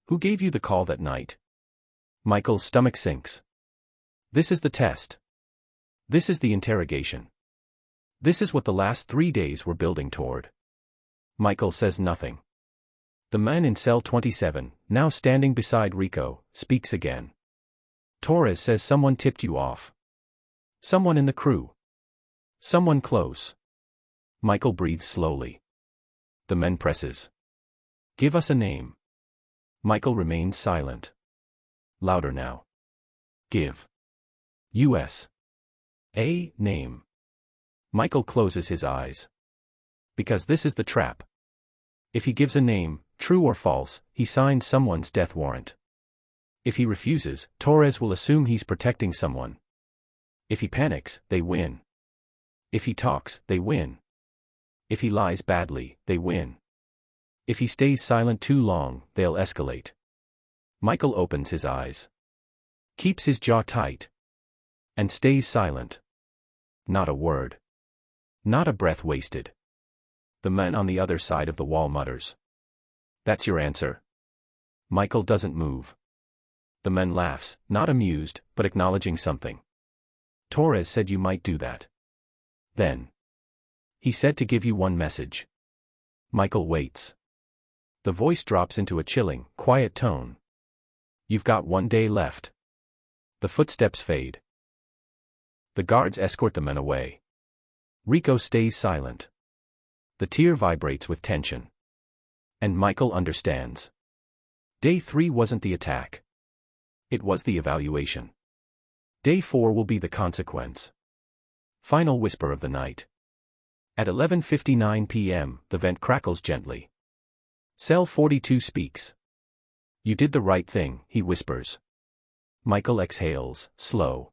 S1: Who gave you the call that night? Michael's stomach sinks. This is the test. This is the interrogation. This is what the last 3 days were building toward. Michael says nothing. The man in cell 27, now standing beside Rico, speaks again. Torres says someone tipped you off. Someone in the crew. Someone close. Michael breathes slowly. The man presses. Give us a name. Michael remains silent. Louder now. Give. U.S. A name. Michael closes his eyes. Because this is the trap. If he gives a name, true or false, he signs someone's death warrant. If he refuses, Torres will assume he's protecting someone. If he panics, they win. If he talks, they win. If he lies badly, they win. If he stays silent too long, they'll escalate. Michael opens his eyes. Keeps his jaw tight. And stays silent. Not a word. Not a breath wasted. The man on the other side of the wall mutters. That's your answer? Michael doesn't move. The man laughs, not amused, but acknowledging something. Torres said you might do that. Then. He said to give you one message. Michael waits. The voice drops into a chilling, quiet tone. You've got 1 day left. The footsteps fade. The guards escort the men away. Rico stays silent. The tier vibrates with tension. And Michael understands. Day 3 wasn't the attack. It was the evaluation. Day 4 will be the consequence. Final whisper of the night. At 11:59 p.m., the vent crackles gently. Cell 42 speaks. You did the right thing, he whispers. Michael exhales, slow.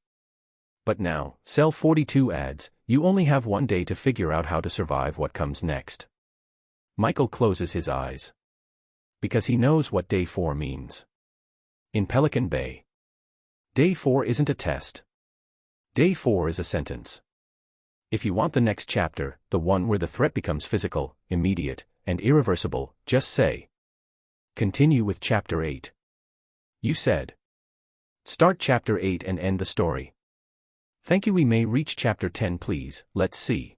S1: But now, cell 42 adds, you only have 1 day to figure out how to survive what comes next. Michael closes his eyes. Because he knows what day 4 means. In Pelican Bay. Day 4 isn't a test. Day 4 is a sentence. If you want the next chapter, the one where the threat becomes physical, immediate, and irreversible, just say. Continue with chapter 8. You said. Start chapter 8 and end the story. Thank you. We may reach chapter 10 please, let's see.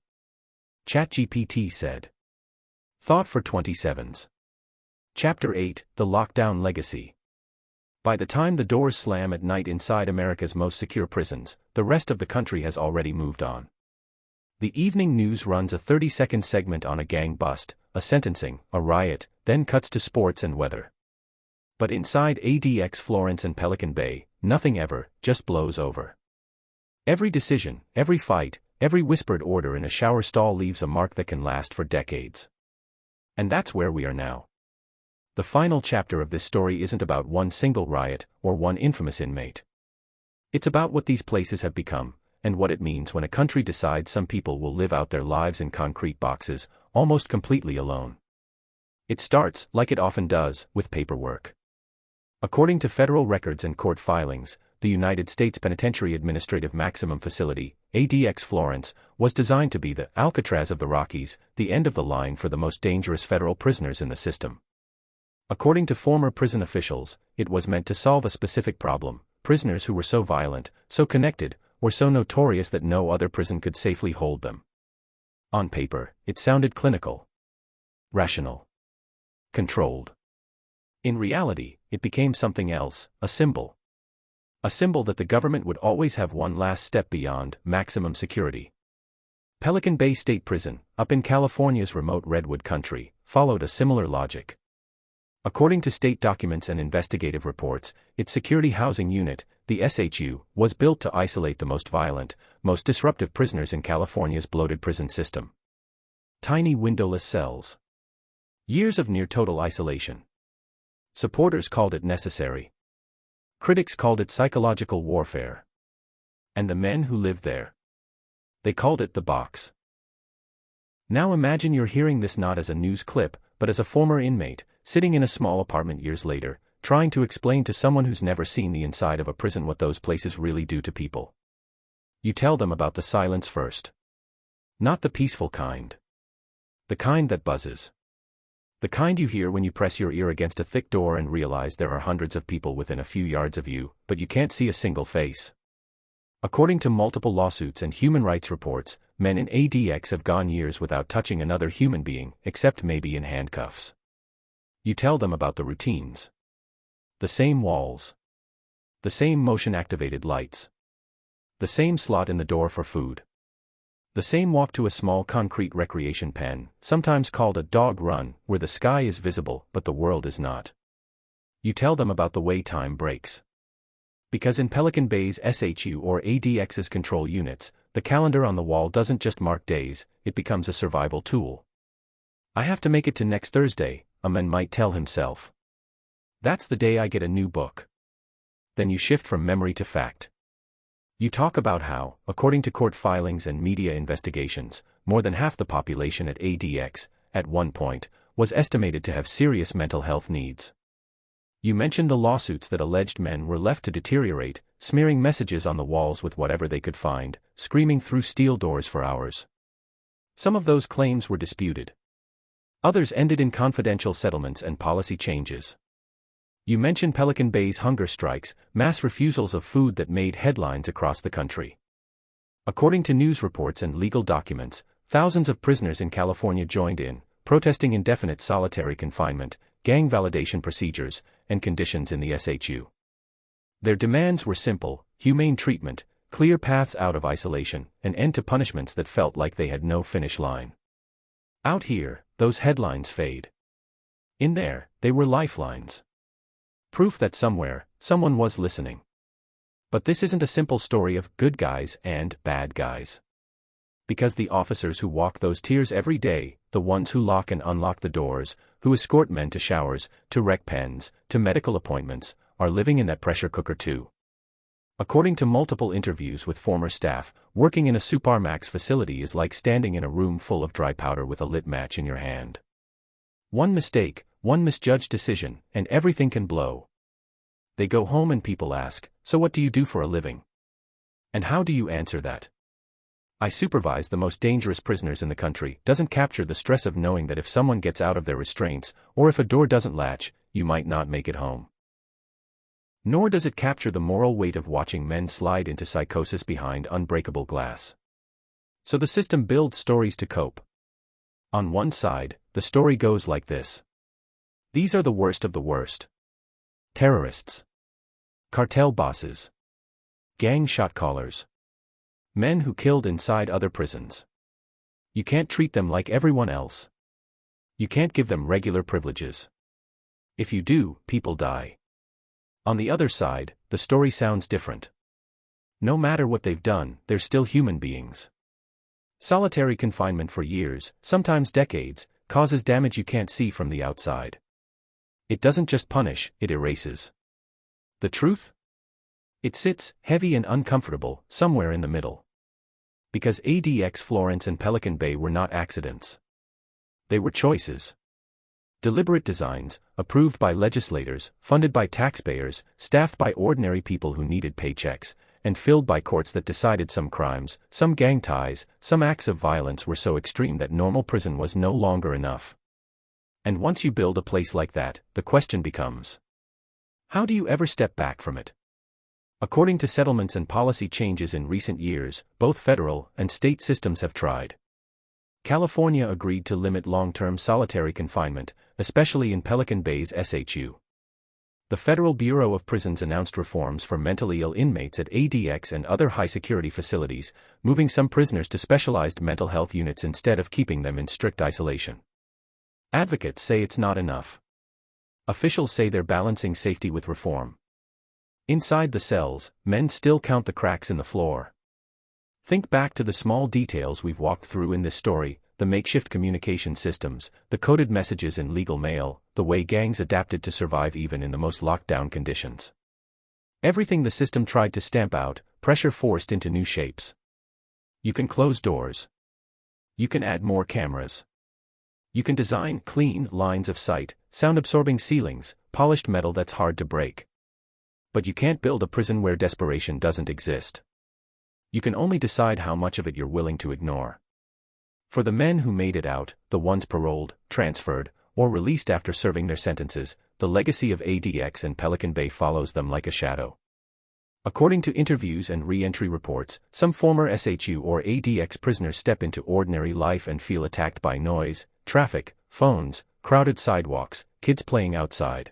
S1: ChatGPT said. Thought for 27s. Chapter 8, The Lockdown Legacy. By the time the doors slam at night inside America's most secure prisons, the rest of the country has already moved on. The evening news runs a 30-second segment on a gang bust, a sentencing, a riot, then cuts to sports and weather. But inside ADX Florence and Pelican Bay, nothing ever just blows over. Every decision, every fight, every whispered order in a shower stall leaves a mark that can last for decades. And that's where we are now. The final chapter of this story isn't about one single riot or one infamous inmate. It's about what these places have become, and what it means when a country decides some people will live out their lives in concrete boxes, almost completely alone. It starts, like it often does, with paperwork. According to federal records and court filings, the United States Penitentiary Administrative Maximum Facility, ADX Florence, was designed to be the Alcatraz of the Rockies, the end of the line for the most dangerous federal prisoners in the system. According to former prison officials, it was meant to solve a specific problem: prisoners who were so violent, so connected, or so notorious that no other prison could safely hold them. On paper, it sounded clinical, rational, controlled. In reality, it became something else, a symbol. A symbol that the government would always have one last step beyond maximum security. Pelican Bay State Prison, up in California's remote redwood country, followed a similar logic. According to state documents and investigative reports, its security housing unit, the SHU, was built to isolate the most violent, most disruptive prisoners in California's bloated prison system. Tiny windowless cells. Years of near-total isolation. Supporters called it necessary. Critics called it psychological warfare. And the men who lived there, they called it the box. Now imagine you're hearing this not as a news clip, but as a former inmate, sitting in a small apartment years later, trying to explain to someone who's never seen the inside of a prison what those places really do to people. You tell them about the silence first. Not the peaceful kind. The kind that buzzes. The kind you hear when you press your ear against a thick door and realize there are hundreds of people within a few yards of you, but you can't see a single face. According to multiple lawsuits and human rights reports, men in ADX have gone years without touching another human being, except maybe in handcuffs. You tell them about the routines. The same walls. The same motion-activated lights. The same slot in the door for food. The same walk to a small concrete recreation pen, sometimes called a dog run, where the sky is visible but the world is not. You tell them about the way time breaks. Because in Pelican Bay's SHU or ADX's control units, the calendar on the wall doesn't just mark days, it becomes a survival tool. I have to make it to next Thursday, a man might tell himself. That's the day I get a new book. Then you shift from memory to fact. You talk about how, according to court filings and media investigations, more than half the population at ADX, at one point, was estimated to have serious mental health needs. You mention the lawsuits that alleged men were left to deteriorate, smearing messages on the walls with whatever they could find, screaming through steel doors for hours. Some of those claims were disputed. Others ended in confidential settlements and policy changes. You mention Pelican Bay's hunger strikes, mass refusals of food that made headlines across the country. According to news reports and legal documents, thousands of prisoners in California joined in, protesting indefinite solitary confinement, gang validation procedures, and conditions in the SHU. Their demands were simple: humane treatment, clear paths out of isolation, an end to punishments that felt like they had no finish line. Out here, those headlines fade. In there, they were lifelines. Proof that somewhere, someone was listening. But this isn't a simple story of good guys and bad guys. Because the officers who walk those tiers every day, the ones who lock and unlock the doors, who escort men to showers, to rec pens, to medical appointments, are living in that pressure cooker too. According to multiple interviews with former staff, working in a supermax facility is like standing in a room full of dry powder with a lit match in your hand. One mistake, one misjudged decision, and everything can blow. They go home and people ask, "So what do you do for a living? And how do you answer that?" "I supervise the most dangerous prisoners in the country," doesn't capture the stress of knowing that if someone gets out of their restraints, or if a door doesn't latch, you might not make it home. Nor does it capture the moral weight of watching men slide into psychosis behind unbreakable glass. So the system builds stories to cope. On one side, the story goes like this. These are the worst of the worst. Terrorists. Cartel bosses. Gang shot callers. Men who killed inside other prisons. You can't treat them like everyone else. You can't give them regular privileges. If you do, people die. On the other side, the story sounds different. No matter what they've done, they're still human beings. Solitary confinement for years, sometimes decades, causes damage you can't see from the outside. It doesn't just punish, it erases. The truth? It sits, heavy and uncomfortable, somewhere in the middle. Because ADX Florence and Pelican Bay were not accidents. They were choices. Deliberate designs, approved by legislators, funded by taxpayers, staffed by ordinary people who needed paychecks, and filled by courts that decided some crimes, some gang ties, some acts of violence were so extreme that normal prison was no longer enough. And once you build a place like that, the question becomes, how do you ever step back from it? According to settlements and policy changes in recent years, both federal and state systems have tried. California agreed to limit long-term solitary confinement, especially in Pelican Bay's SHU. The Federal Bureau of Prisons announced reforms for mentally ill inmates at ADX and other high-security facilities, moving some prisoners to specialized mental health units instead of keeping them in strict isolation. Advocates say it's not enough. Officials say they're balancing safety with reform. Inside the cells, men still count the cracks in the floor. Think back to the small details we've walked through in this story, the makeshift communication systems, the coded messages in legal mail, the way gangs adapted to survive even in the most locked-down conditions. Everything the system tried to stamp out, pressure forced into new shapes. You can close doors. You can add more cameras. You can design clean lines of sight, sound-absorbing ceilings, polished metal that's hard to break. But you can't build a prison where desperation doesn't exist. You can only decide how much of it you're willing to ignore. For the men who made it out, the ones paroled, transferred, or released after serving their sentences, the legacy of ADX and Pelican Bay follows them like a shadow. According to interviews and re-entry reports, some former SHU or ADX prisoners step into ordinary life and feel attacked by noise, traffic, phones, crowded sidewalks, kids playing outside.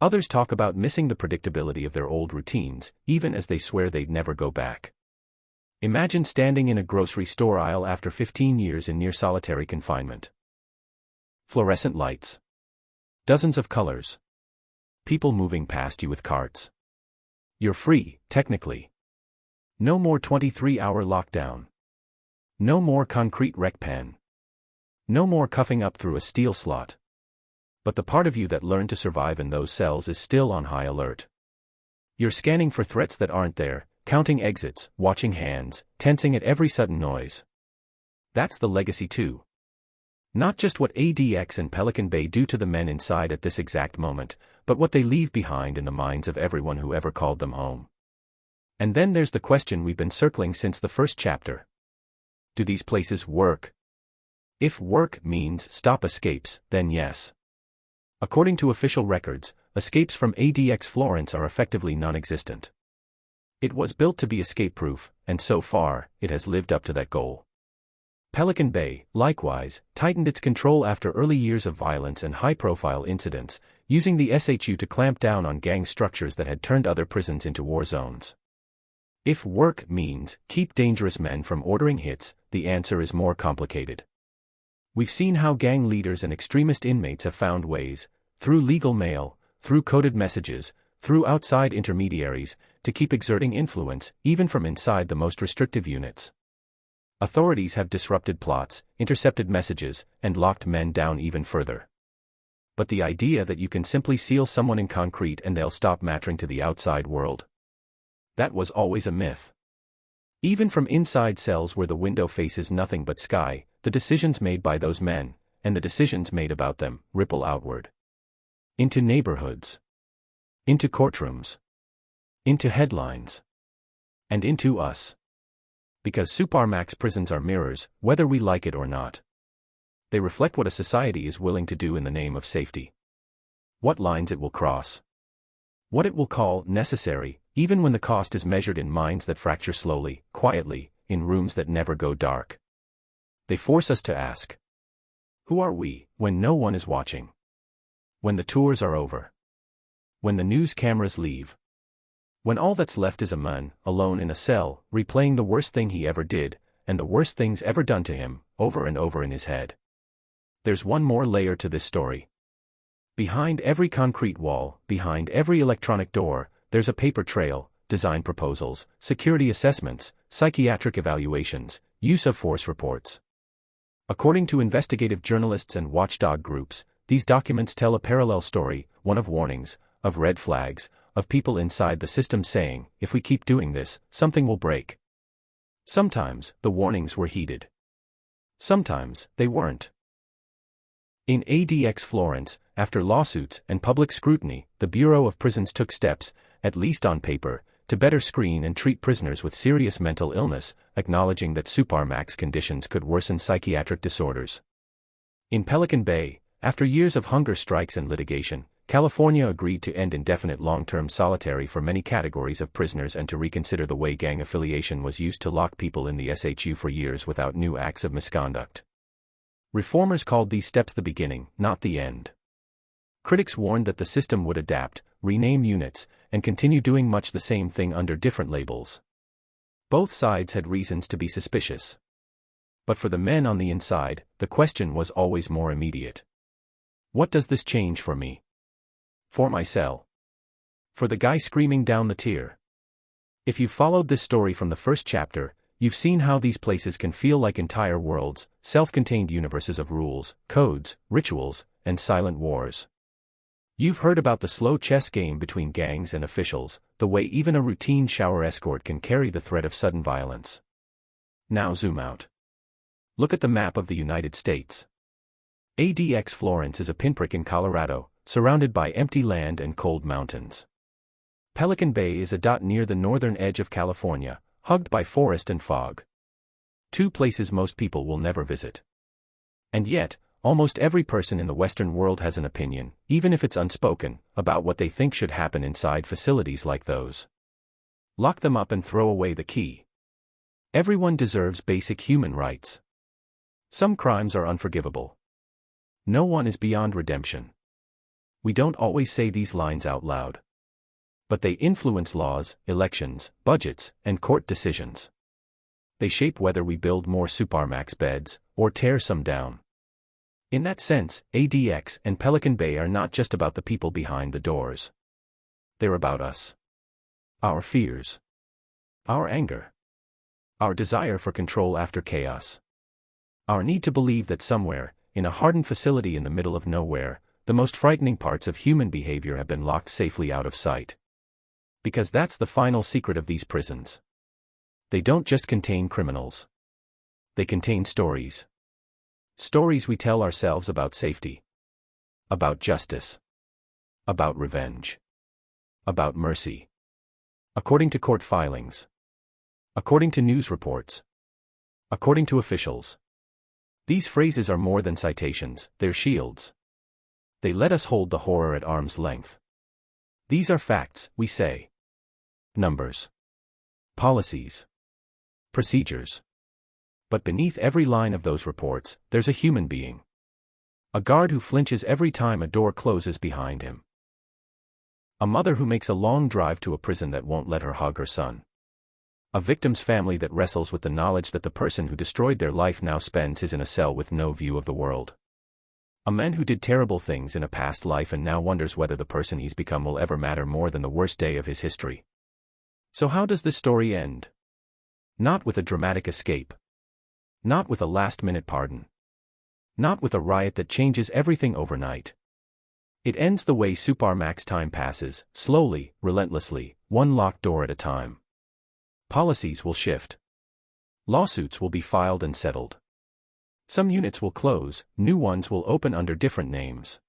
S1: Others talk about missing the predictability of their old routines, even as they swear they'd never go back. Imagine standing in a grocery store aisle after 15 years in near solitary confinement. Fluorescent lights. Dozens of colors. People moving past you with carts. You're free, technically. No more 23-hour lockdown. No more concrete rec pen. No more cuffing up through a steel slot. But the part of you that learned to survive in those cells is still on high alert. You're scanning for threats that aren't there, counting exits, watching hands, tensing at every sudden noise. That's the legacy too. Not just what ADX and Pelican Bay do to the men inside at this exact moment, but what they leave behind in the minds of everyone who ever called them home. And then there's the question we've been circling since the first chapter. Do these places work? If work means stop escapes, then yes. According to official records, escapes from ADX Florence are effectively non-existent. It was built to be escape-proof, and so far, it has lived up to that goal. Pelican Bay, likewise, tightened its control after early years of violence and high-profile incidents, using the SHU to clamp down on gang structures that had turned other prisons into war zones. If work means keep dangerous men from ordering hits, the answer is more complicated. We've seen how gang leaders and extremist inmates have found ways, through legal mail, through coded messages, through outside intermediaries, to keep exerting influence, even from inside the most restrictive units. Authorities have disrupted plots, intercepted messages, and locked men down even further. But the idea that you can simply seal someone in concrete and they'll stop mattering to the outside world, that was always a myth. Even from inside cells where the window faces nothing but sky, the decisions made by those men, and the decisions made about them, ripple outward. Into neighborhoods. Into courtrooms. Into headlines. And into us. Because supermax prisons are mirrors, whether we like it or not. They reflect what a society is willing to do in the name of safety. What lines it will cross. What it will call necessary, even when the cost is measured in minds that fracture slowly, quietly, in rooms that never go dark. They force us to ask, who are we, when no one is watching? When the tours are over. When the news cameras leave. When all that's left is a man, alone in a cell, replaying the worst thing he ever did, and the worst things ever done to him, over and over in his head. There's one more layer to this story. Behind every concrete wall, behind every electronic door, there's a paper trail, design proposals, security assessments, psychiatric evaluations, use of force reports. According to investigative journalists and watchdog groups, these documents tell a parallel story, one of warnings, of red flags, of people inside the system saying, if we keep doing this, something will break. Sometimes, the warnings were heeded. Sometimes, they weren't. In ADX Florence, after lawsuits and public scrutiny, the Bureau of Prisons took steps, at least on paper, to better screen and treat prisoners with serious mental illness, acknowledging that supermax conditions could worsen psychiatric disorders. In Pelican Bay, after years of hunger strikes and litigation, California agreed to end indefinite long-term solitary for many categories of prisoners and to reconsider the way gang affiliation was used to lock people in the SHU for years without new acts of misconduct. Reformers called these steps the beginning, not the end. Critics warned that the system would adapt, rename units, and continue doing much the same thing under different labels. Both sides had reasons to be suspicious. But for the men on the inside, the question was always more immediate. What does this change for me? For my cell? For the guy screaming down the tier? If you've followed this story from the first chapter, you've seen how these places can feel like entire worlds, self-contained universes of rules, codes, rituals, and silent wars. You've heard about the slow chess game between gangs and officials, the way even a routine shower escort can carry the threat of sudden violence. Now zoom out. Look at the map of the United States. ADX Florence is a pinprick in Colorado, surrounded by empty land and cold mountains. Pelican Bay is a dot near the northern edge of California, hugged by forest and fog. Two places most people will never visit. And yet, almost every person in the Western world has an opinion, even if it's unspoken, about what they think should happen inside facilities like those. Lock them up and throw away the key. Everyone deserves basic human rights. Some crimes are unforgivable. No one is beyond redemption. We don't always say these lines out loud. But they influence laws, elections, budgets, and court decisions. They shape whether we build more supermax beds, or tear some down. In that sense, ADX and Pelican Bay are not just about the people behind the doors. They're about us. Our fears. Our anger. Our desire for control after chaos. Our need to believe that somewhere, in a hardened facility in the middle of nowhere, the most frightening parts of human behavior have been locked safely out of sight. Because that's the final secret of these prisons. They don't just contain criminals. They contain stories. Stories we tell ourselves about safety. About justice. About revenge. About mercy. According to court filings. According to news reports. According to officials. These phrases are more than citations, they're shields. They let us hold the horror at arm's length. These are facts, we say. Numbers. Policies. Procedures. But beneath every line of those reports, there's a human being. A guard who flinches every time a door closes behind him. A mother who makes a long drive to a prison that won't let her hug her son. A victim's family that wrestles with the knowledge that the person who destroyed their life now spends his in a cell with no view of the world. A man who did terrible things in a past life and now wonders whether the person he's become will ever matter more than the worst day of his history. So how does this story end? Not with a dramatic escape. Not with a last-minute pardon. Not with a riot that changes everything overnight. It ends the way supermax time passes, slowly, relentlessly, one locked door at a time. Policies will shift. Lawsuits will be filed and settled. Some units will close, new ones will open under different names.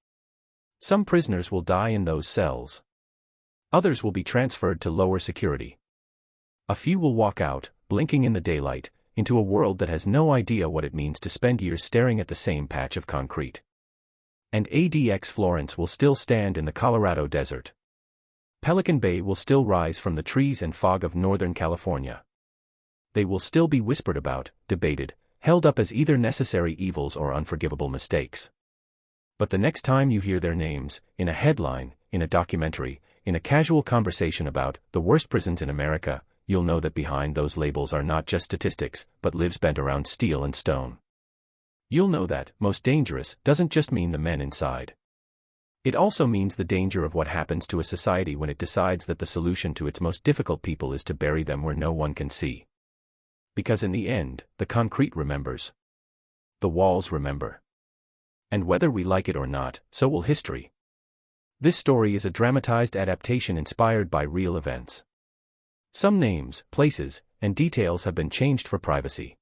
S1: Some prisoners will die in those cells. Others will be transferred to lower security. A few will walk out, blinking in the daylight, into a world that has no idea what it means to spend years staring at the same patch of concrete. And ADX Florence will still stand in the Colorado desert. Pelican Bay will still rise from the trees and fog of Northern California. They will still be whispered about, debated, held up as either necessary evils or unforgivable mistakes. But the next time you hear their names, in a headline, in a documentary, in a casual conversation about the worst prisons in America, you'll know that behind those labels are not just statistics, but lives bent around steel and stone. You'll know that most dangerous doesn't just mean the men inside. It also means the danger of what happens to a society when it decides that the solution to its most difficult people is to bury them where no one can see. Because in the end, the concrete remembers. The walls remember. And whether we like it or not, so will history. This story is a dramatized adaptation inspired by real events. Some names, places, and details have been changed for privacy.